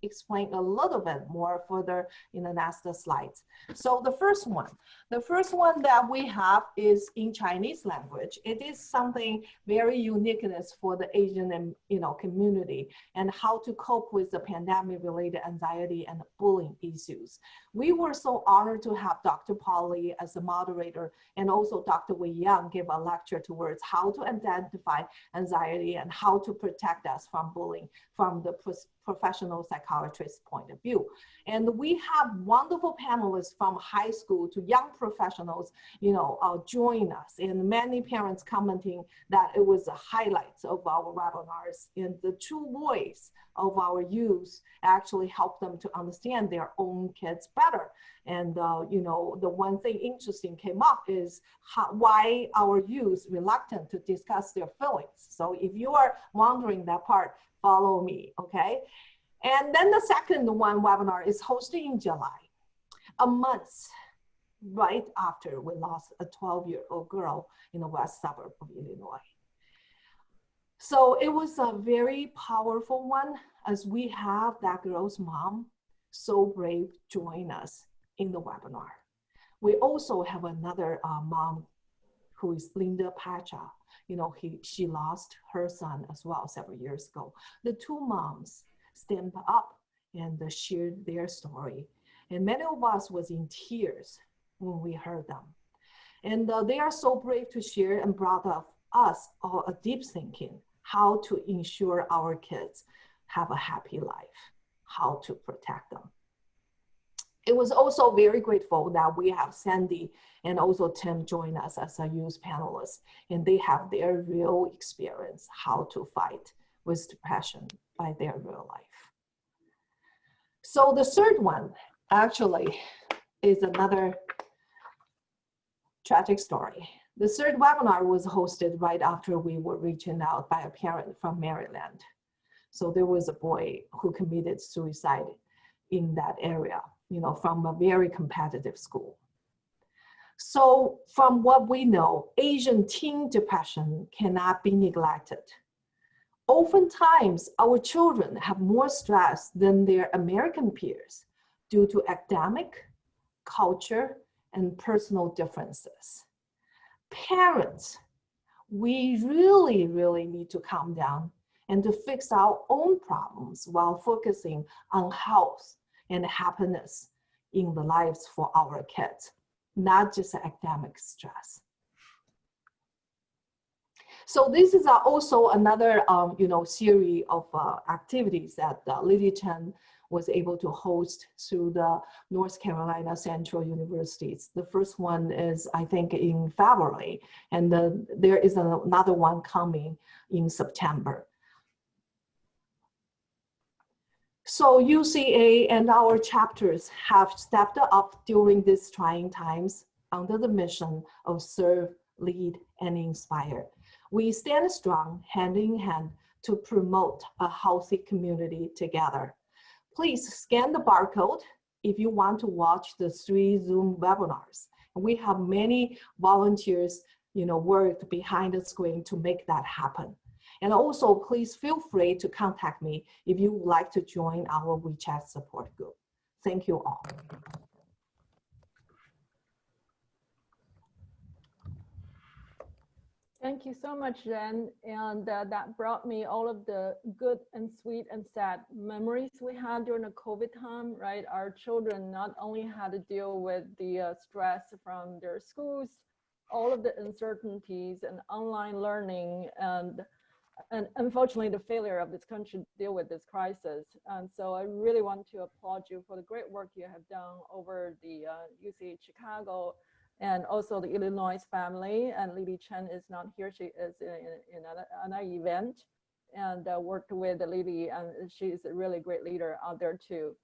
explain a little bit more further in the next slides. So the first one that we have is in Chinese language. It is something very uniqueness for the Asian community and how to cope with the pandemic-related anxiety and bullying issues. We were so honored to have Dr. Polly as the moderator and also Dr. Wei Yang give a lecture towards how to identify anxiety and how to protect us from bullying from the professional psychiatrist point of view. And we have wonderful panelists from high school to young professionals, join us, and many parents commenting that it was the highlights of our webinars, and the true voice of our youth actually help them to understand their own kids better. And the one thing interesting came up is why our youth reluctant to discuss their feelings. So if you are wondering that part, follow me, okay? And then the second one webinar is hosted in July, a month right after we lost a 12-year-old girl in the west suburb of Illinois. So it was a very powerful one, as we have that girl's mom, so brave, join us in the webinar. We also have another mom who is Linda Pacha. She lost her son as well several years ago. The two moms stand up and shared their story. And many of us was in tears when we heard them. And they are so brave to share and brought up us all a deep thinking, how to ensure our kids have a happy life, how to protect them. It was also very grateful that we have Sandy and also Tim join us as a youth panelist, and they have their real experience how to fight with depression by their real life. So the third one actually is another tragic story. The third webinar was hosted right after we were reaching out by a parent from Maryland. So there was a boy who committed suicide in that area, from a very competitive school. So from what we know, Asian teen depression cannot be neglected. Oftentimes, our children have more stress than their American peers due to academic, culture, and personal differences. Parents, we really, really need to calm down and to fix our own problems while focusing on health and happiness in the lives for our kids, not just academic stress. So this is also another series of activities that Lily Chen was able to host through the North Carolina Central Universities. The first one is, I think, in February, and there is another one coming in September. So UCA and our chapters have stepped up during these trying times under the mission of serve, lead, and inspire. We stand strong, hand in hand, to promote a healthy community together. Please scan the barcode if you want to watch the 3 Zoom webinars. We have many volunteers, worked behind the screen to make that happen. And also, please feel free to contact me if you would like to join our WeChat support group. Thank you all. Thank you so much, Jen. And that brought me all of the good and sweet and sad memories we had during the COVID time, right? Our children not only had to deal with the stress from their schools, all of the uncertainties and online learning, and unfortunately the failure of this country to deal with this crisis. And so I really want to applaud you for the great work you have done over the UCA Chicago, and also the Illinois family. And Lily Chen is not here, she is in another event, and worked with Lily, and she's a really great leader out there too.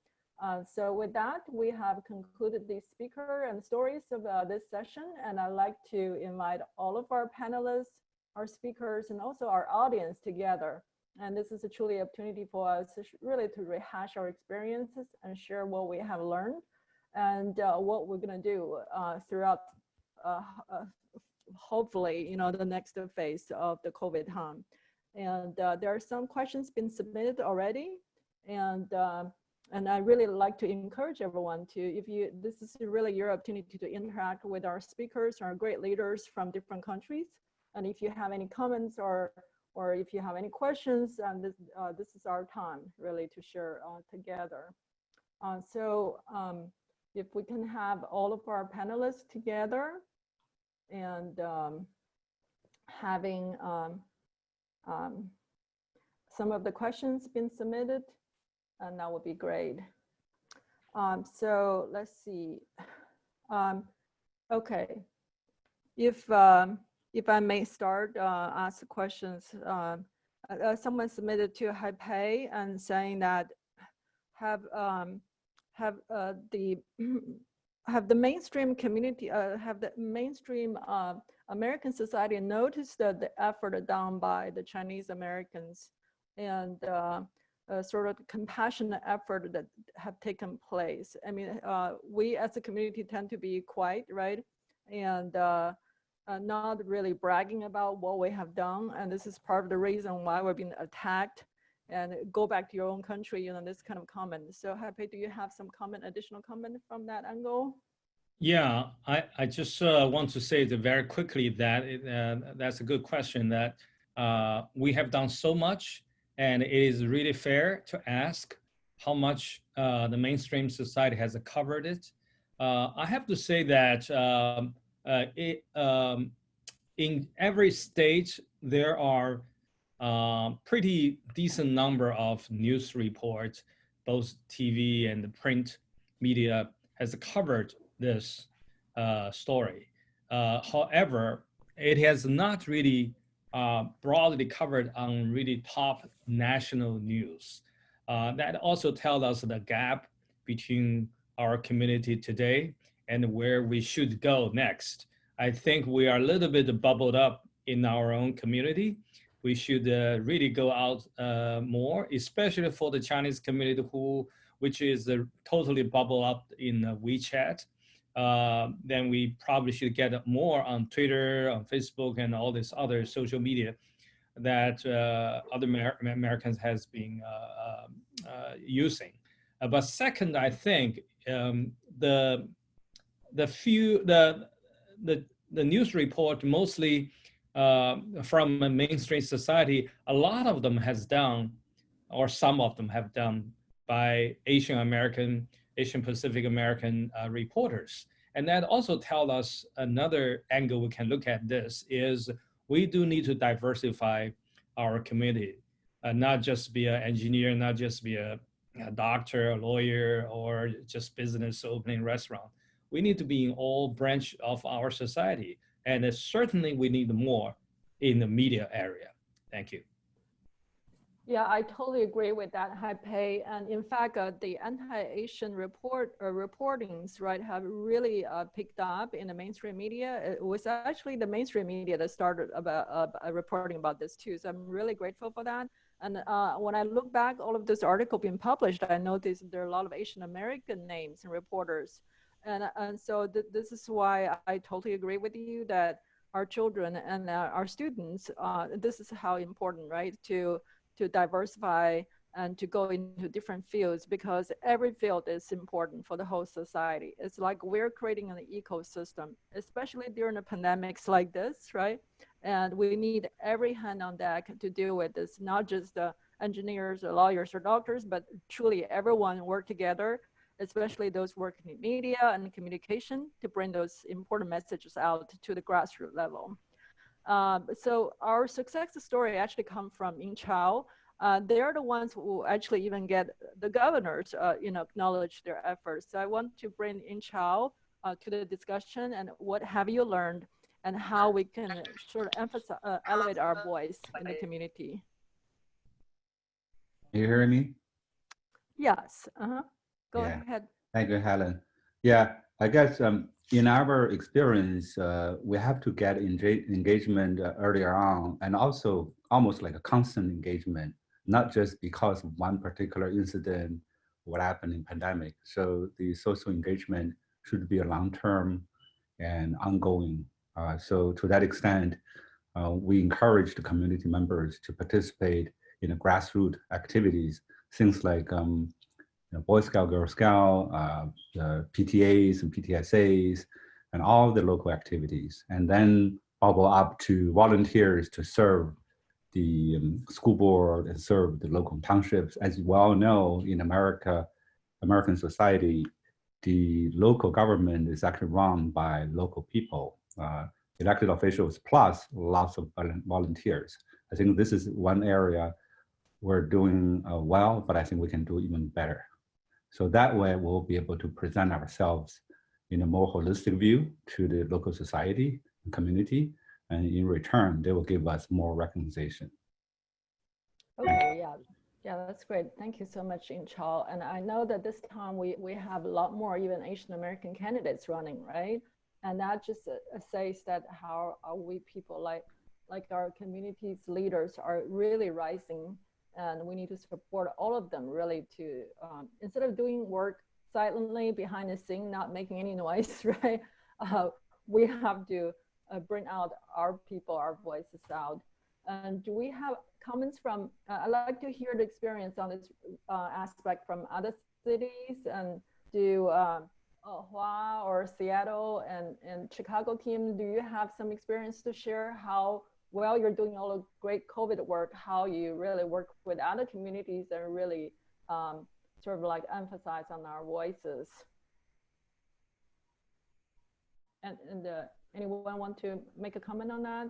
So with that, we have concluded the speaker and stories of this session, and I'd like to invite all of our panelists, our speakers, and also our audience together. And this is a truly opportunity for us really to rehash our experiences and share what we have learned and what we're gonna do throughout, hopefully, the next phase of the COVID time. And there are some questions been submitted already. And I really like to encourage everyone to, this is really your opportunity to interact with our speakers, our great leaders from different countries. And if you have any comments or if you have any questions, this is our time really to share together. So if we can have all of our panelists together and having some of the questions been submitted, and that would be great. So let's see. Okay, if I may start ask questions. Someone submitted to Haipei and saying that have the mainstream community, have the mainstream American society noticed the effort done by the Chinese Americans and sort of compassionate effort that have taken place. I mean, we as a community tend to be quiet, right? And not really bragging about what we have done. And this is part of the reason why we're being attacked. And go back to your own country, you know, this kind of comment. So Happy, do you have some additional comment from that angle? Yeah, I just want to say that very quickly that that's a good question, that we have done so much, and it is really fair to ask how much the mainstream society has covered it. I have to say that in every state, there are pretty decent number of news reports, both TV and the print media has covered this story. However, it has not really broadly covered on really top national news. That also tells us the gap between our community today and where we should go next. I think we are a little bit bubbled up in our own community. We should really go out more, especially for the Chinese community which is totally bubbled up in WeChat. Then we probably should get more on Twitter, on Facebook, and all this other social media that other Americans has been using. But second, I think the news report mostly from a mainstream society, a lot of them has done, or some of them have done by Asian Pacific American reporters. And that also tells us another angle we can look at this is we do need to diversify our community, not just be an engineer, not just be a doctor, a lawyer, or just business opening restaurant. We need to be in all branches of our society. And certainly we need more in the media area. Thank you. Yeah, I totally agree with that, Haipei. And in fact, the anti-Asian reportings, right, have really picked up in the mainstream media. It was actually the mainstream media that started about reporting about this too. So I'm really grateful for that. And when I look back, all of this article being published, I noticed there are a lot of Asian American names and reporters. And so this is why I totally agree with you that our children and our students, this is how important, right, to diversify and to go into different fields, because every field is important for the whole society. It's like we're creating an ecosystem, especially during the pandemics like this, right? And we need every hand on deck to deal with this, not just the engineers or lawyers or doctors, but truly everyone work together, especially those working in media and communication, to bring those important messages out to the grassroots level. So our success story actually come from Yingqiao. They're the ones who actually even get the governors, acknowledge their efforts. So I want to bring Yingqiao to the discussion, and what have you learned, and how we can sort of emphasize, elevate our voice in the community. You hearing me? Yes. Go ahead. Thank you, Helen. Yeah, I guess in our experience, we have to get engagement earlier on, and also almost like a constant engagement, not just because of one particular incident, what happened in pandemic. So the social engagement should be a long-term and ongoing. So to that extent, we encourage the community members to participate in the grassroots activities, things like Boy Scout, Girl Scout, the PTAs and PTSAs, and all the local activities, and then bubble up to volunteers to serve the school board and serve the local townships. As you well know, in American society, the local government is actually run by local people, elected officials plus lots of volunteers. I think this is one area we're doing well, but I think we can do even better. So that way we'll be able to present ourselves in a more holistic view to the local society and community. And in return, they will give us more recognition. Okay, yeah, that's great. Thank you so much, Ying-Chao. And I know that this time we have a lot more even Asian American candidates running, right? And that just says that how are we people like our community's leaders are really rising, and we need to support all of them really to, instead of doing work silently behind the scene, not making any noise, right? We have to bring out our people, our voices out. And do we have comments from, I'd like to hear the experience on this aspect from other cities, and do Hua or Seattle and Chicago team, do you have some experience to share how well you're doing all the great COVID work, how you really work with other communities and really sort of like emphasize on our voices? And anyone want to make a comment on that?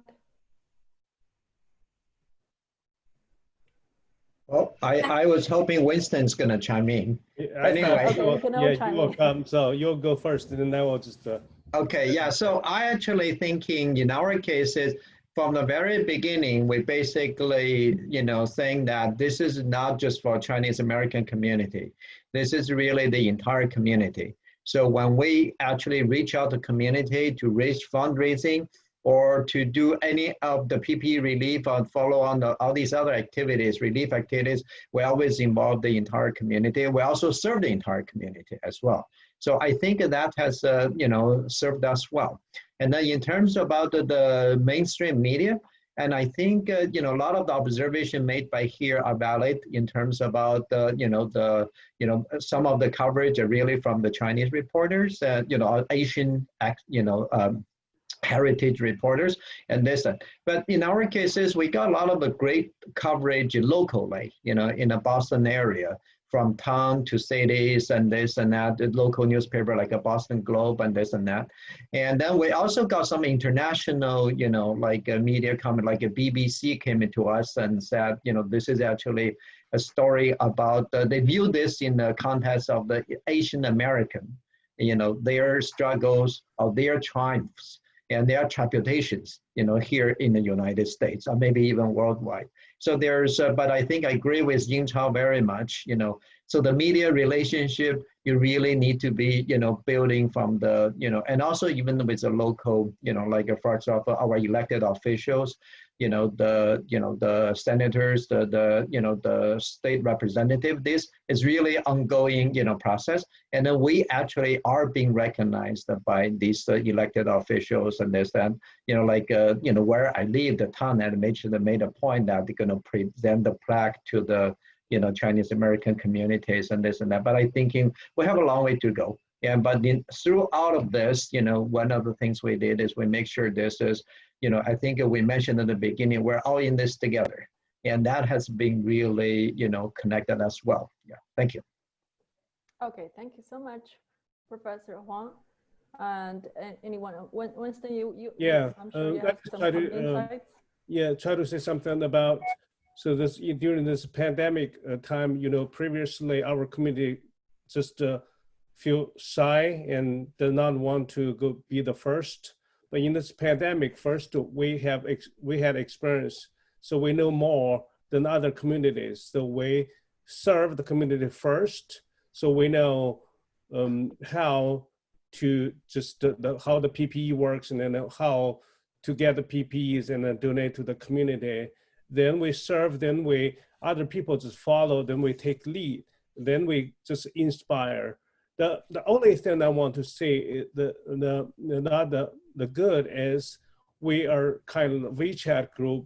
Well, I was hoping Winston's going to chime in. Anyway, you will come. So you'll go first, and then I will just. Okay, yeah. So I actually thinking in our cases, from the very beginning, we basically, saying that this is not just for Chinese American community. This is really the entire community. So when we actually reach out to community to raise fundraising, or to do any of the PPE relief or follow on all these other activities, relief activities, we always involve the entire community. We also serve the entire community as well. So I think that has, served us well. And then in terms about the mainstream media, and I think, a lot of the observation made by here are valid in terms about some of the coverage are really from the Chinese reporters, Asian, heritage reporters and this. But in our cases, we got a lot of the great coverage locally, in the Boston area, from town to cities and this and that, the local newspaper like a Boston Globe and this and that. And then we also got some international, like a media comment, like a BBC came into us and said, this is actually a story about, they view this in the context of the Asian American, their struggles or their triumphs and their tributations, here in the United States, or maybe even worldwide. So there's, but I think I agree with Ying-Chao very much, so the media relationship, you really need to be, building from the, and also even with the local, like for example, our elected officials, the senators, the state representative, this is really ongoing, process. And then we actually are being recognized by these elected officials and this, and, where I live, the town had made a point that they're going to present the plaque to the, Chinese American communities and this and that. But I'm thinking we have a long way to go. Yeah, but throughout of this, one of the things we did is we make sure this is, I think we mentioned in the beginning, we're all in this together. And that has been really, connected as well. Yeah, thank you. Okay, thank you so much, Professor Huang. And anyone, Winston, I'm sure you have some insights. Try to say something about, so this during this pandemic time, previously our community just feel shy and did not want to go be the first. But in this pandemic, first we had experience, so we know more than other communities. So we serve the community first, so we know how to just how the PPE works, and then how to get the PPEs and then donate to the community. Then we serve, then other people just follow, then we take lead, then we just inspire. The only thing I want to say is the good is we are kind of WeChat group.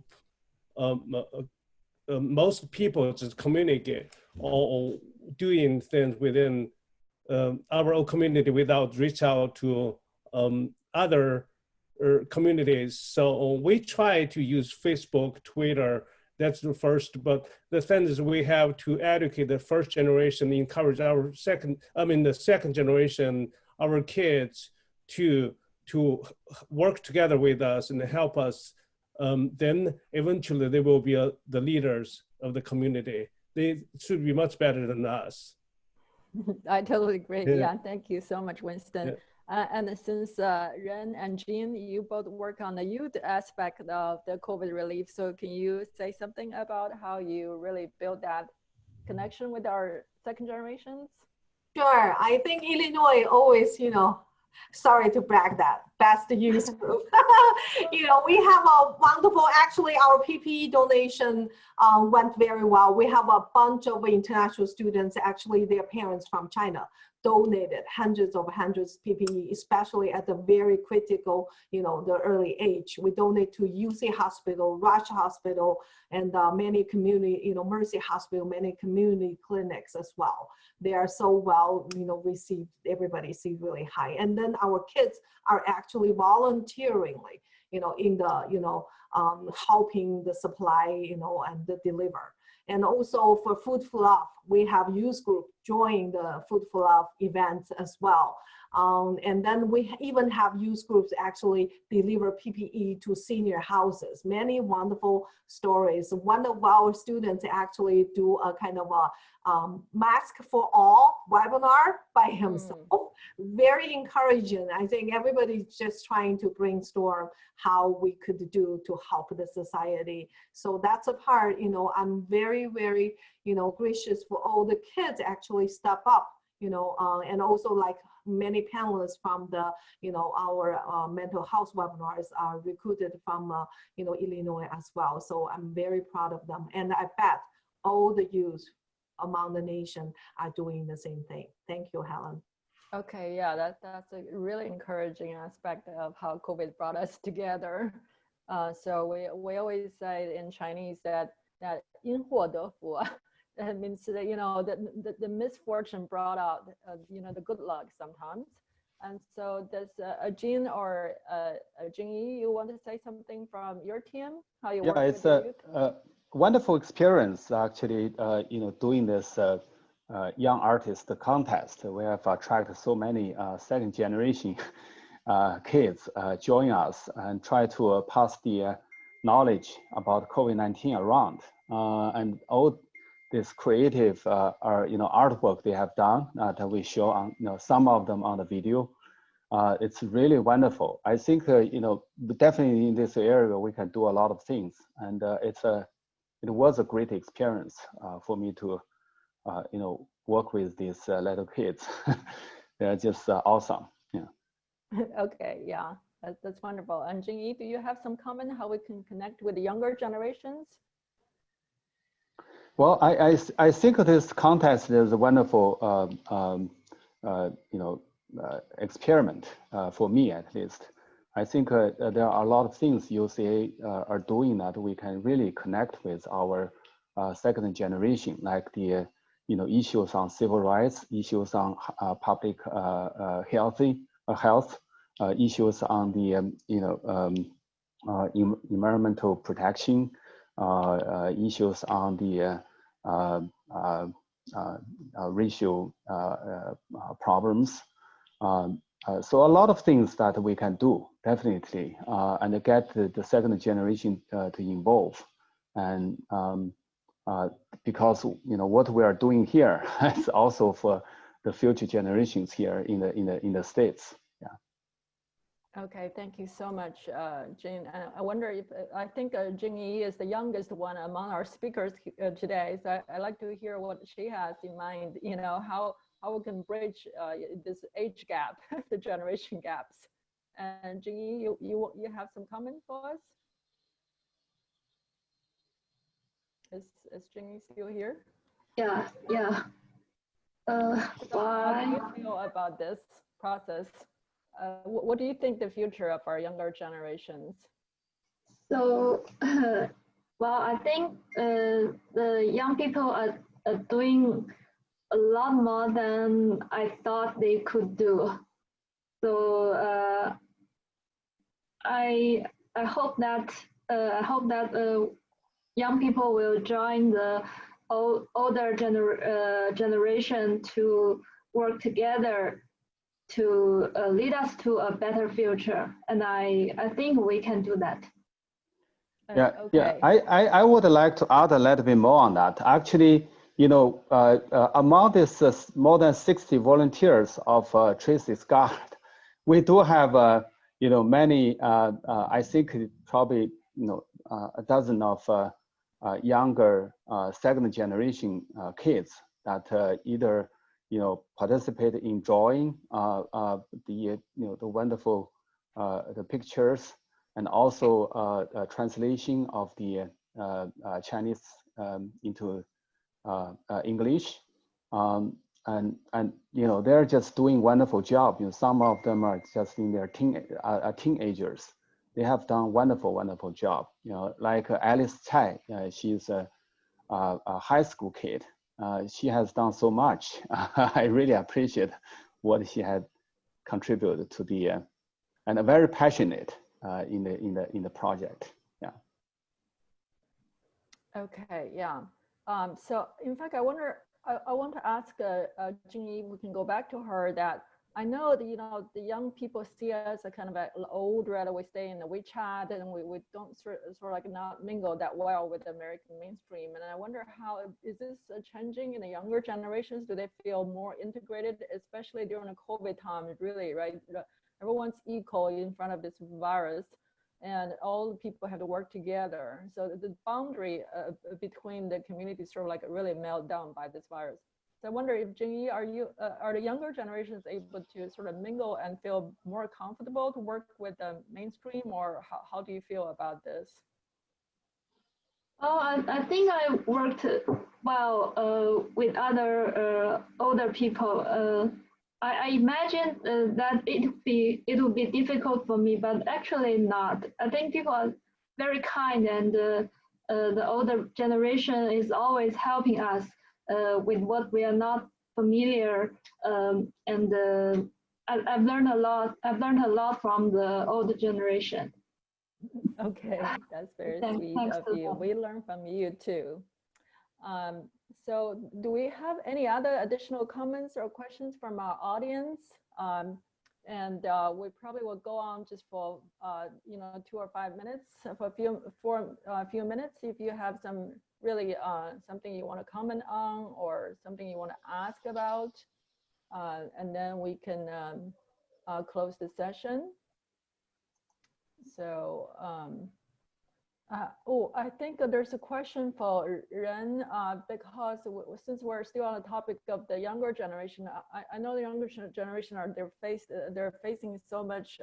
Most people just communicate or doing things within our own community without reach out to other communities. So we try to use Facebook, Twitter. That's the first, but the thing is we have to educate the first generation, encourage the second generation, our kids to work together with us and help us then eventually they will be the leaders of the community. They should be much better than us. I totally agree. Yeah. Yeah, thank you so much, Winston. Yeah. And since Ren and Jean, you both work on the youth aspect of the COVID relief, so can you say something about how you really build that connection with our second generations? Sure. I think Illinois always, sorry to brag that, best youth group. We have a wonderful, actually our PPE donation went very well. We have a bunch of international students, actually their parents from China donated hundreds PPE, especially at the very critical, the early age. We donate to UCA Hospital, Rush Hospital, and many community, Mercy Hospital, many community clinics as well. They are so well, received, everybody sees really high. And then our kids are actually volunteeringly, in the, helping the supply, and the deliver. And also for Food for Love, we have youth group join the Food for Love events as well. And then we even have youth groups actually deliver PPE to senior houses. Many wonderful stories. One of our students actually do a kind of a mask for all webinar by himself. Very encouraging. I think everybody's just trying to brainstorm how we could do to help the society. So that's a part, I'm very, very, gracious for all the kids actually step up, and also like many panelists from the, our mental health webinars are recruited from, Illinois as well. So I'm very proud of them. And I bet all the youth among the nation are doing the same thing. Thank you, Helen. Okay, yeah, that's a really encouraging aspect of how COVID brought us together. So we always say in Chinese that 因祸得福. That means that, the misfortune brought out the good luck sometimes. And so does Jean or Jingyi, you want to say something from your team? How you work with the youth? A wonderful experience actually. Doing this young artist contest. We have attracted so many second generation kids join us and try to pass the knowledge about COVID-19 around, and all this creative artwork they have done that we show on some of them on the video. It's really wonderful. I think definitely in this area we can do a lot of things, and it was a great experience for me to work with these little kids. They're just awesome. Yeah. Okay, yeah, that's wonderful. And Jingyi, do you have some comment how we can connect with the younger generations? Well, I think this contest is a wonderful experiment for me at least. I think there are a lot of things UCA are doing that we can really connect with our second generation, like the issues on civil rights, issues on public health, issues on the environmental protection, issues on the racial problems. So a lot of things that we can do definitely, and get the second generation to involve, and because what we are doing here is also for the future generations here in the States. Yeah. Okay, thank you so much, Jean. I wonder if I think Jingyi is the youngest one among our speakers today. So I'd like to hear what she has in mind. How we can bridge this age gap, the generation gaps. And Jingyi, you have some comment for us? Is Jingyi still here? Yeah. How do you feel about this process? What do you think the future of our younger generations? So, well, I think the young people are doing a lot more than I thought they could do. So I hope that young people will join the older generation to work together to lead us to a better future. And I think we can do that. Yeah, Okay. I would like to add a little bit more on that. Actually, among this more than 60 volunteers of Tracy Scott, we do have, many, I think probably, a dozen of younger second generation kids that either, participate in drawing the wonderful the pictures, and also translation of the Chinese into English, and they're just doing wonderful job. Some of them are just in their teenagers. They have done wonderful job. Like Alice Chai, she's a high school kid. She has done so much. I really appreciate what she had contributed to the and very passionate in the project. Yeah. Okay. Yeah. So in fact, I want to ask Jingyi, we can go back to her, that I know that, the young people see us as kind of like old, rather we stay in the WeChat and we don't sort of like not mingle that well with the American mainstream. And I wonder how, is this changing in the younger generations? Do they feel more integrated, especially during the COVID time, really, right? Everyone's equal in front of this virus, and all the people have to work together. So the boundary between the communities sort of like really melt down by this virus. So I wonder if Jingyi, are the younger generations able to sort of mingle and feel more comfortable to work with the mainstream, or how do you feel about this? Oh, I think I worked well with other older people. I imagine that it would be difficult for me, but actually not. I think people are very kind, and the older generation is always helping us with what we are not familiar, and I've learned a lot. I've learned a lot from the older generation. Okay, that's very sweet of you. We learn from you too. So do we have any other additional comments or questions from our audience? And we probably will go on just for 2 or 5 minutes, for a few minutes. If you have some really something you want to comment on or something you want to ask about, and then we can close the session. So I think there's a question for Ren, because since we're still on the topic of the younger generation, I know the younger generation they're facing so much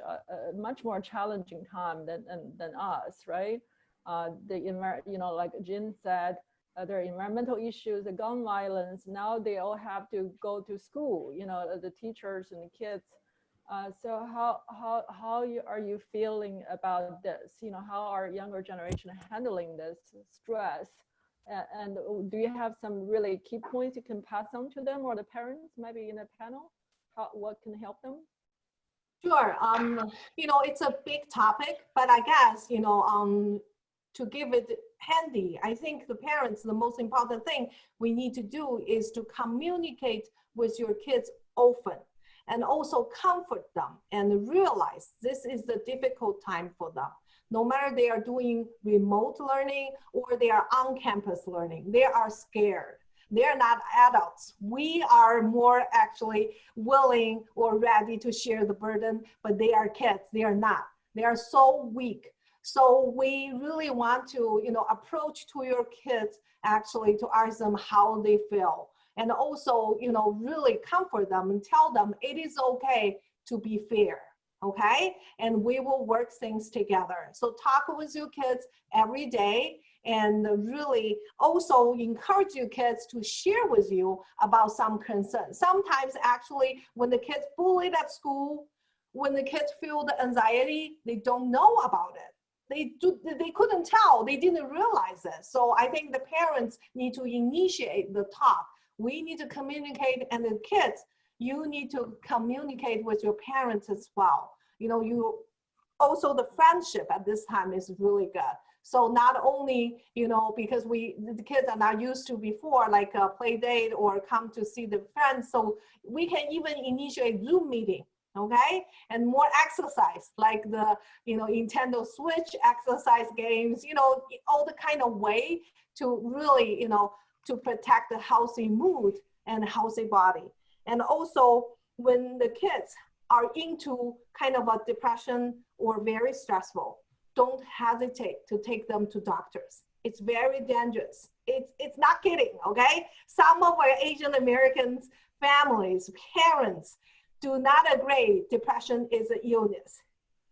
more challenging time than us, right? Like Jin said, there are environmental issues, the gun violence. Now they all have to go to school, the teachers and the kids. So how are you feeling about this? How are younger generation handling this stress? And do you have some really key points you can pass on to them, or the parents maybe in the panel? What can help them? Sure. It's a big topic, but I guess, to give it handy, I think the parents, the most important thing we need to do is to communicate with your kids often, and also comfort them and realize this is the difficult time for them. No matter they are doing remote learning or they are on campus learning, they are scared. They are not adults. We are more actually willing or ready to share the burden, but they are kids. They are not. They are so weak. So we really want to, approach to your kids actually to ask them how they feel. And also, really comfort them and tell them it is okay to be fair, okay? And we will work things together. So talk with your kids every day, and really also encourage your kids to share with you about some concerns. Sometimes actually when the kids bullied at school, when the kids feel the anxiety, they don't know about it. They couldn't tell, they didn't realize it. So I think the parents need to initiate the talk. We need to communicate, and the kids, you need to communicate with your parents as well. Also the friendship at this time is really good. So not only, because the kids are not used to before, like a play date or come to see the friends. So we can even initiate Zoom meeting, okay? And more exercise, like the, Nintendo Switch exercise games, all the kind of way to really, to protect the healthy mood and healthy body. And also when the kids are into kind of a depression or very stressful, don't hesitate to take them to doctors. It's very dangerous. It's not kidding, okay? Some of our Asian Americans, families, parents do not agree depression is an illness.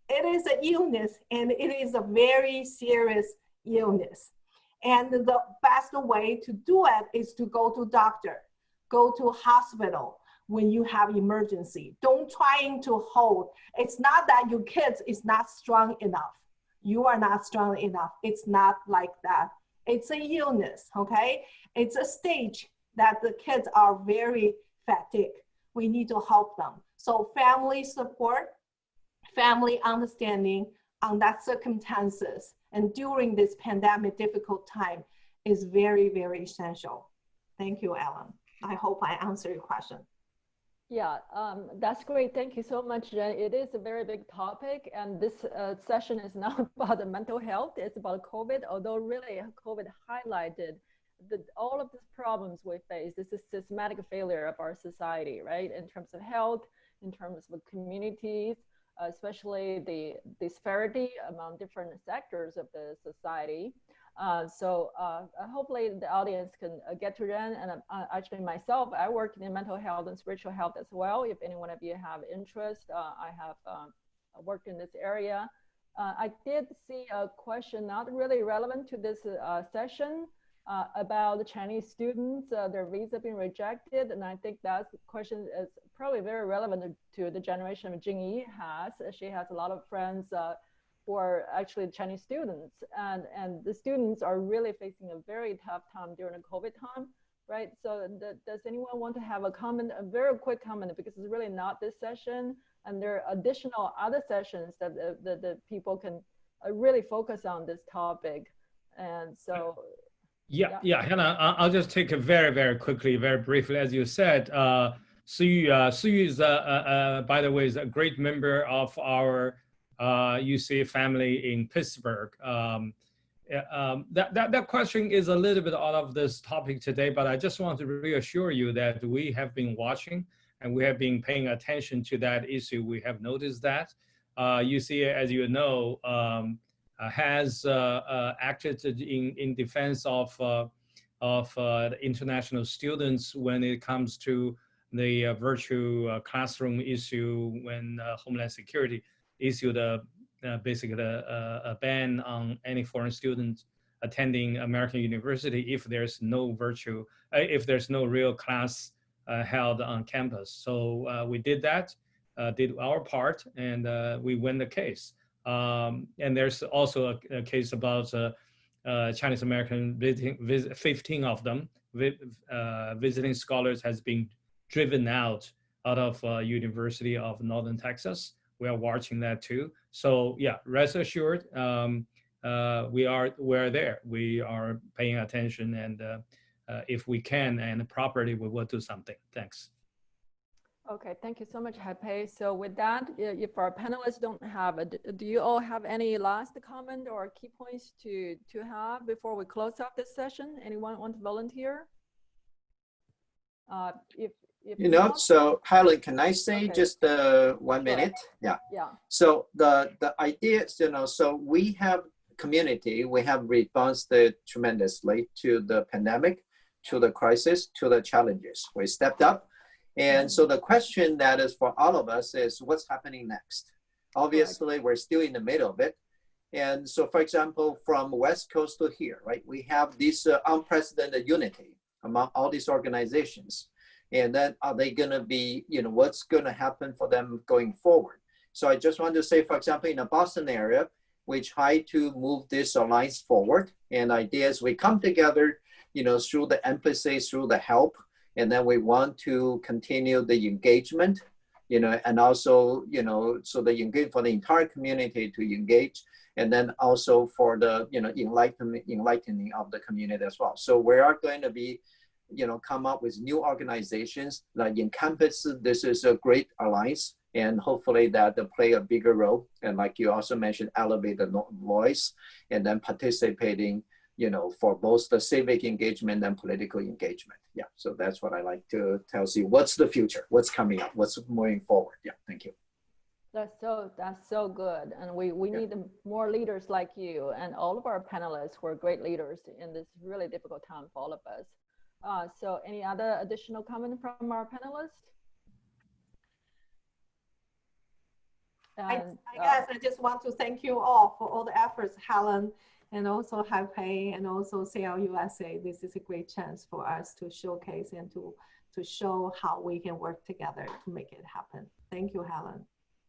It is an illness, and it is a very serious illness. And the best way to do it is to go to doctor, go to hospital when you have emergency. Don't trying to hold. It's not that your kids is not strong enough. You are not strong enough. It's not like that. It's an illness, okay? It's a stage that the kids are very fatigued. We need to help them. So family support, family understanding on that circumstances, and during this pandemic difficult time is very, very essential. Thank you, Ellen. I hope I answered your question. Yeah, that's great. Thank you so much, Jen. It is a very big topic, and this session is not about the mental health. It's about COVID, although really COVID highlighted all of these problems we face. This is systematic failure of our society, right? In terms of health, in terms of communities, especially the disparity among different sectors of the society. So hopefully the audience can get to Ren, and actually myself, I work in mental health and spiritual health as well. If any one of you have interest, I have worked in this area. I did see a question not really relevant to this session about the Chinese students, their visa being rejected, and I think that question is probably very relevant to the generation of Jingyi has. She has a lot of friends who are actually Chinese students, and the students are really facing a very tough time during the COVID time, right? So does anyone want to have a comment, a very quick comment, because it's really not this session, and there are additional other sessions that the people can really focus on this topic. And so yeah, Hannah, I'll just take it very, very quickly, very briefly. As you said, Suyu is, by the way, is a great member of our UCA family in Pittsburgh. That question is a little bit out of this topic today, but I just want to reassure you that we have been watching and we have been paying attention to that issue. We have noticed that UCA, as you know, has acted in defense of the international students when it comes to the virtual classroom issue, when Homeland Security issued basically a ban on any foreign students attending American university if there's no if there's no real class held on campus. So we did that, did our part, and we win the case. And there's also a case about Chinese American visiting, 15 of them, visiting scholars has been driven out of University of Northern Texas. We are watching that too. So yeah, rest assured, we're there. We are paying attention, and if we can and properly, we will do something. Thanks. Okay, thank you so much, Haipei. So with that, if our panelists don't have, do you all have any last comment or key points to have before we close out this session? Anyone want to volunteer? So Helen, can I say just 1 minute? Yeah. So the idea is, so we have community, we have responded tremendously to the pandemic, to the crisis, to the challenges. We stepped up. And so the question that is for all of us is what's happening next? Obviously, we're still in the middle of it. And so, for example, from West Coast to here, right, we have this unprecedented unity among all these organizations. And then are they going to be, what's going to happen for them going forward? So I just want to say, for example, in the Boston area, we try to move this alliance forward. And ideas, we come together, through the empathy, through the help. And then we want to continue the engagement, and also, so the engage for the entire community to engage, and then also for the, enlightening of the community as well. So we are going to be, come up with new organizations like in campus. This is a great alliance, and hopefully that they play a bigger role. And like you also mentioned, elevate the voice, and then participating, you know, for both the civic engagement and political engagement. Yeah, so that's what I like to tell you. What's the future? What's coming up? What's moving forward? Yeah, thank you. That's so good, and we need more leaders like you and all of our panelists who are great leaders in this really difficult time for all of us. So any other additional comment from our panelists? I guess I just want to thank you all for all the efforts, Helen, and also Haipei, and also CLUSA. This is a great chance for us to showcase and to show how we can work together to make it happen. Thank you, Helen.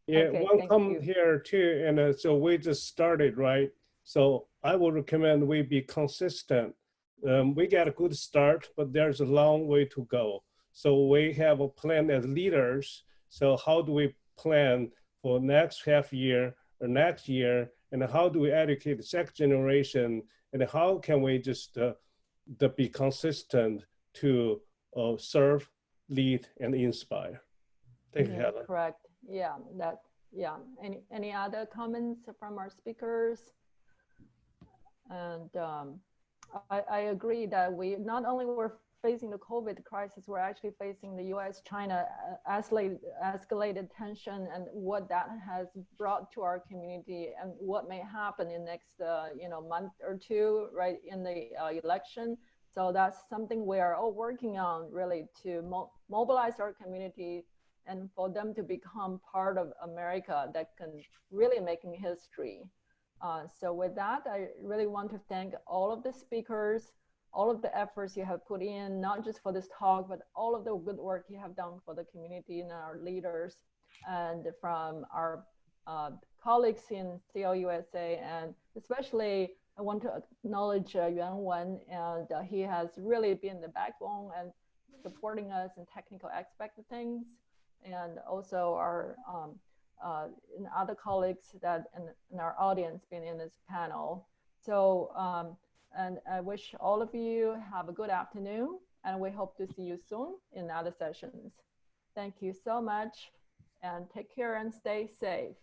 Yeah, okay, welcome here too. And so we just started, right? So I would recommend we be consistent. We got a good start, but there's a long way to go. So we have a plan as leaders. So how do we plan for next half year or next year? And how do we educate the second generation? And how can we just be consistent to serve, lead, and inspire? Thank you, Helen. Correct. Yeah, any other comments from our speakers? And I agree that we not only were facing the COVID crisis, we're actually facing the US-China escalated tension and what that has brought to our community and what may happen in next month or two, right, in the election. So that's something we are all working on, really, to mobilize our community and for them to become part of America that can really making history. So with that, I really want to thank all of the speakers, all of the efforts you have put in, not just for this talk, but all of the good work you have done for the community and our leaders, and from our colleagues in CLUSA, and especially I want to acknowledge Yuan Wen, and he has really been the backbone and supporting us in technical aspect of things. And also our and other colleagues that in our audience being in this panel. So, and I wish all of you have a good afternoon, and we hope to see you soon in other sessions. Thank you so much, and take care and stay safe.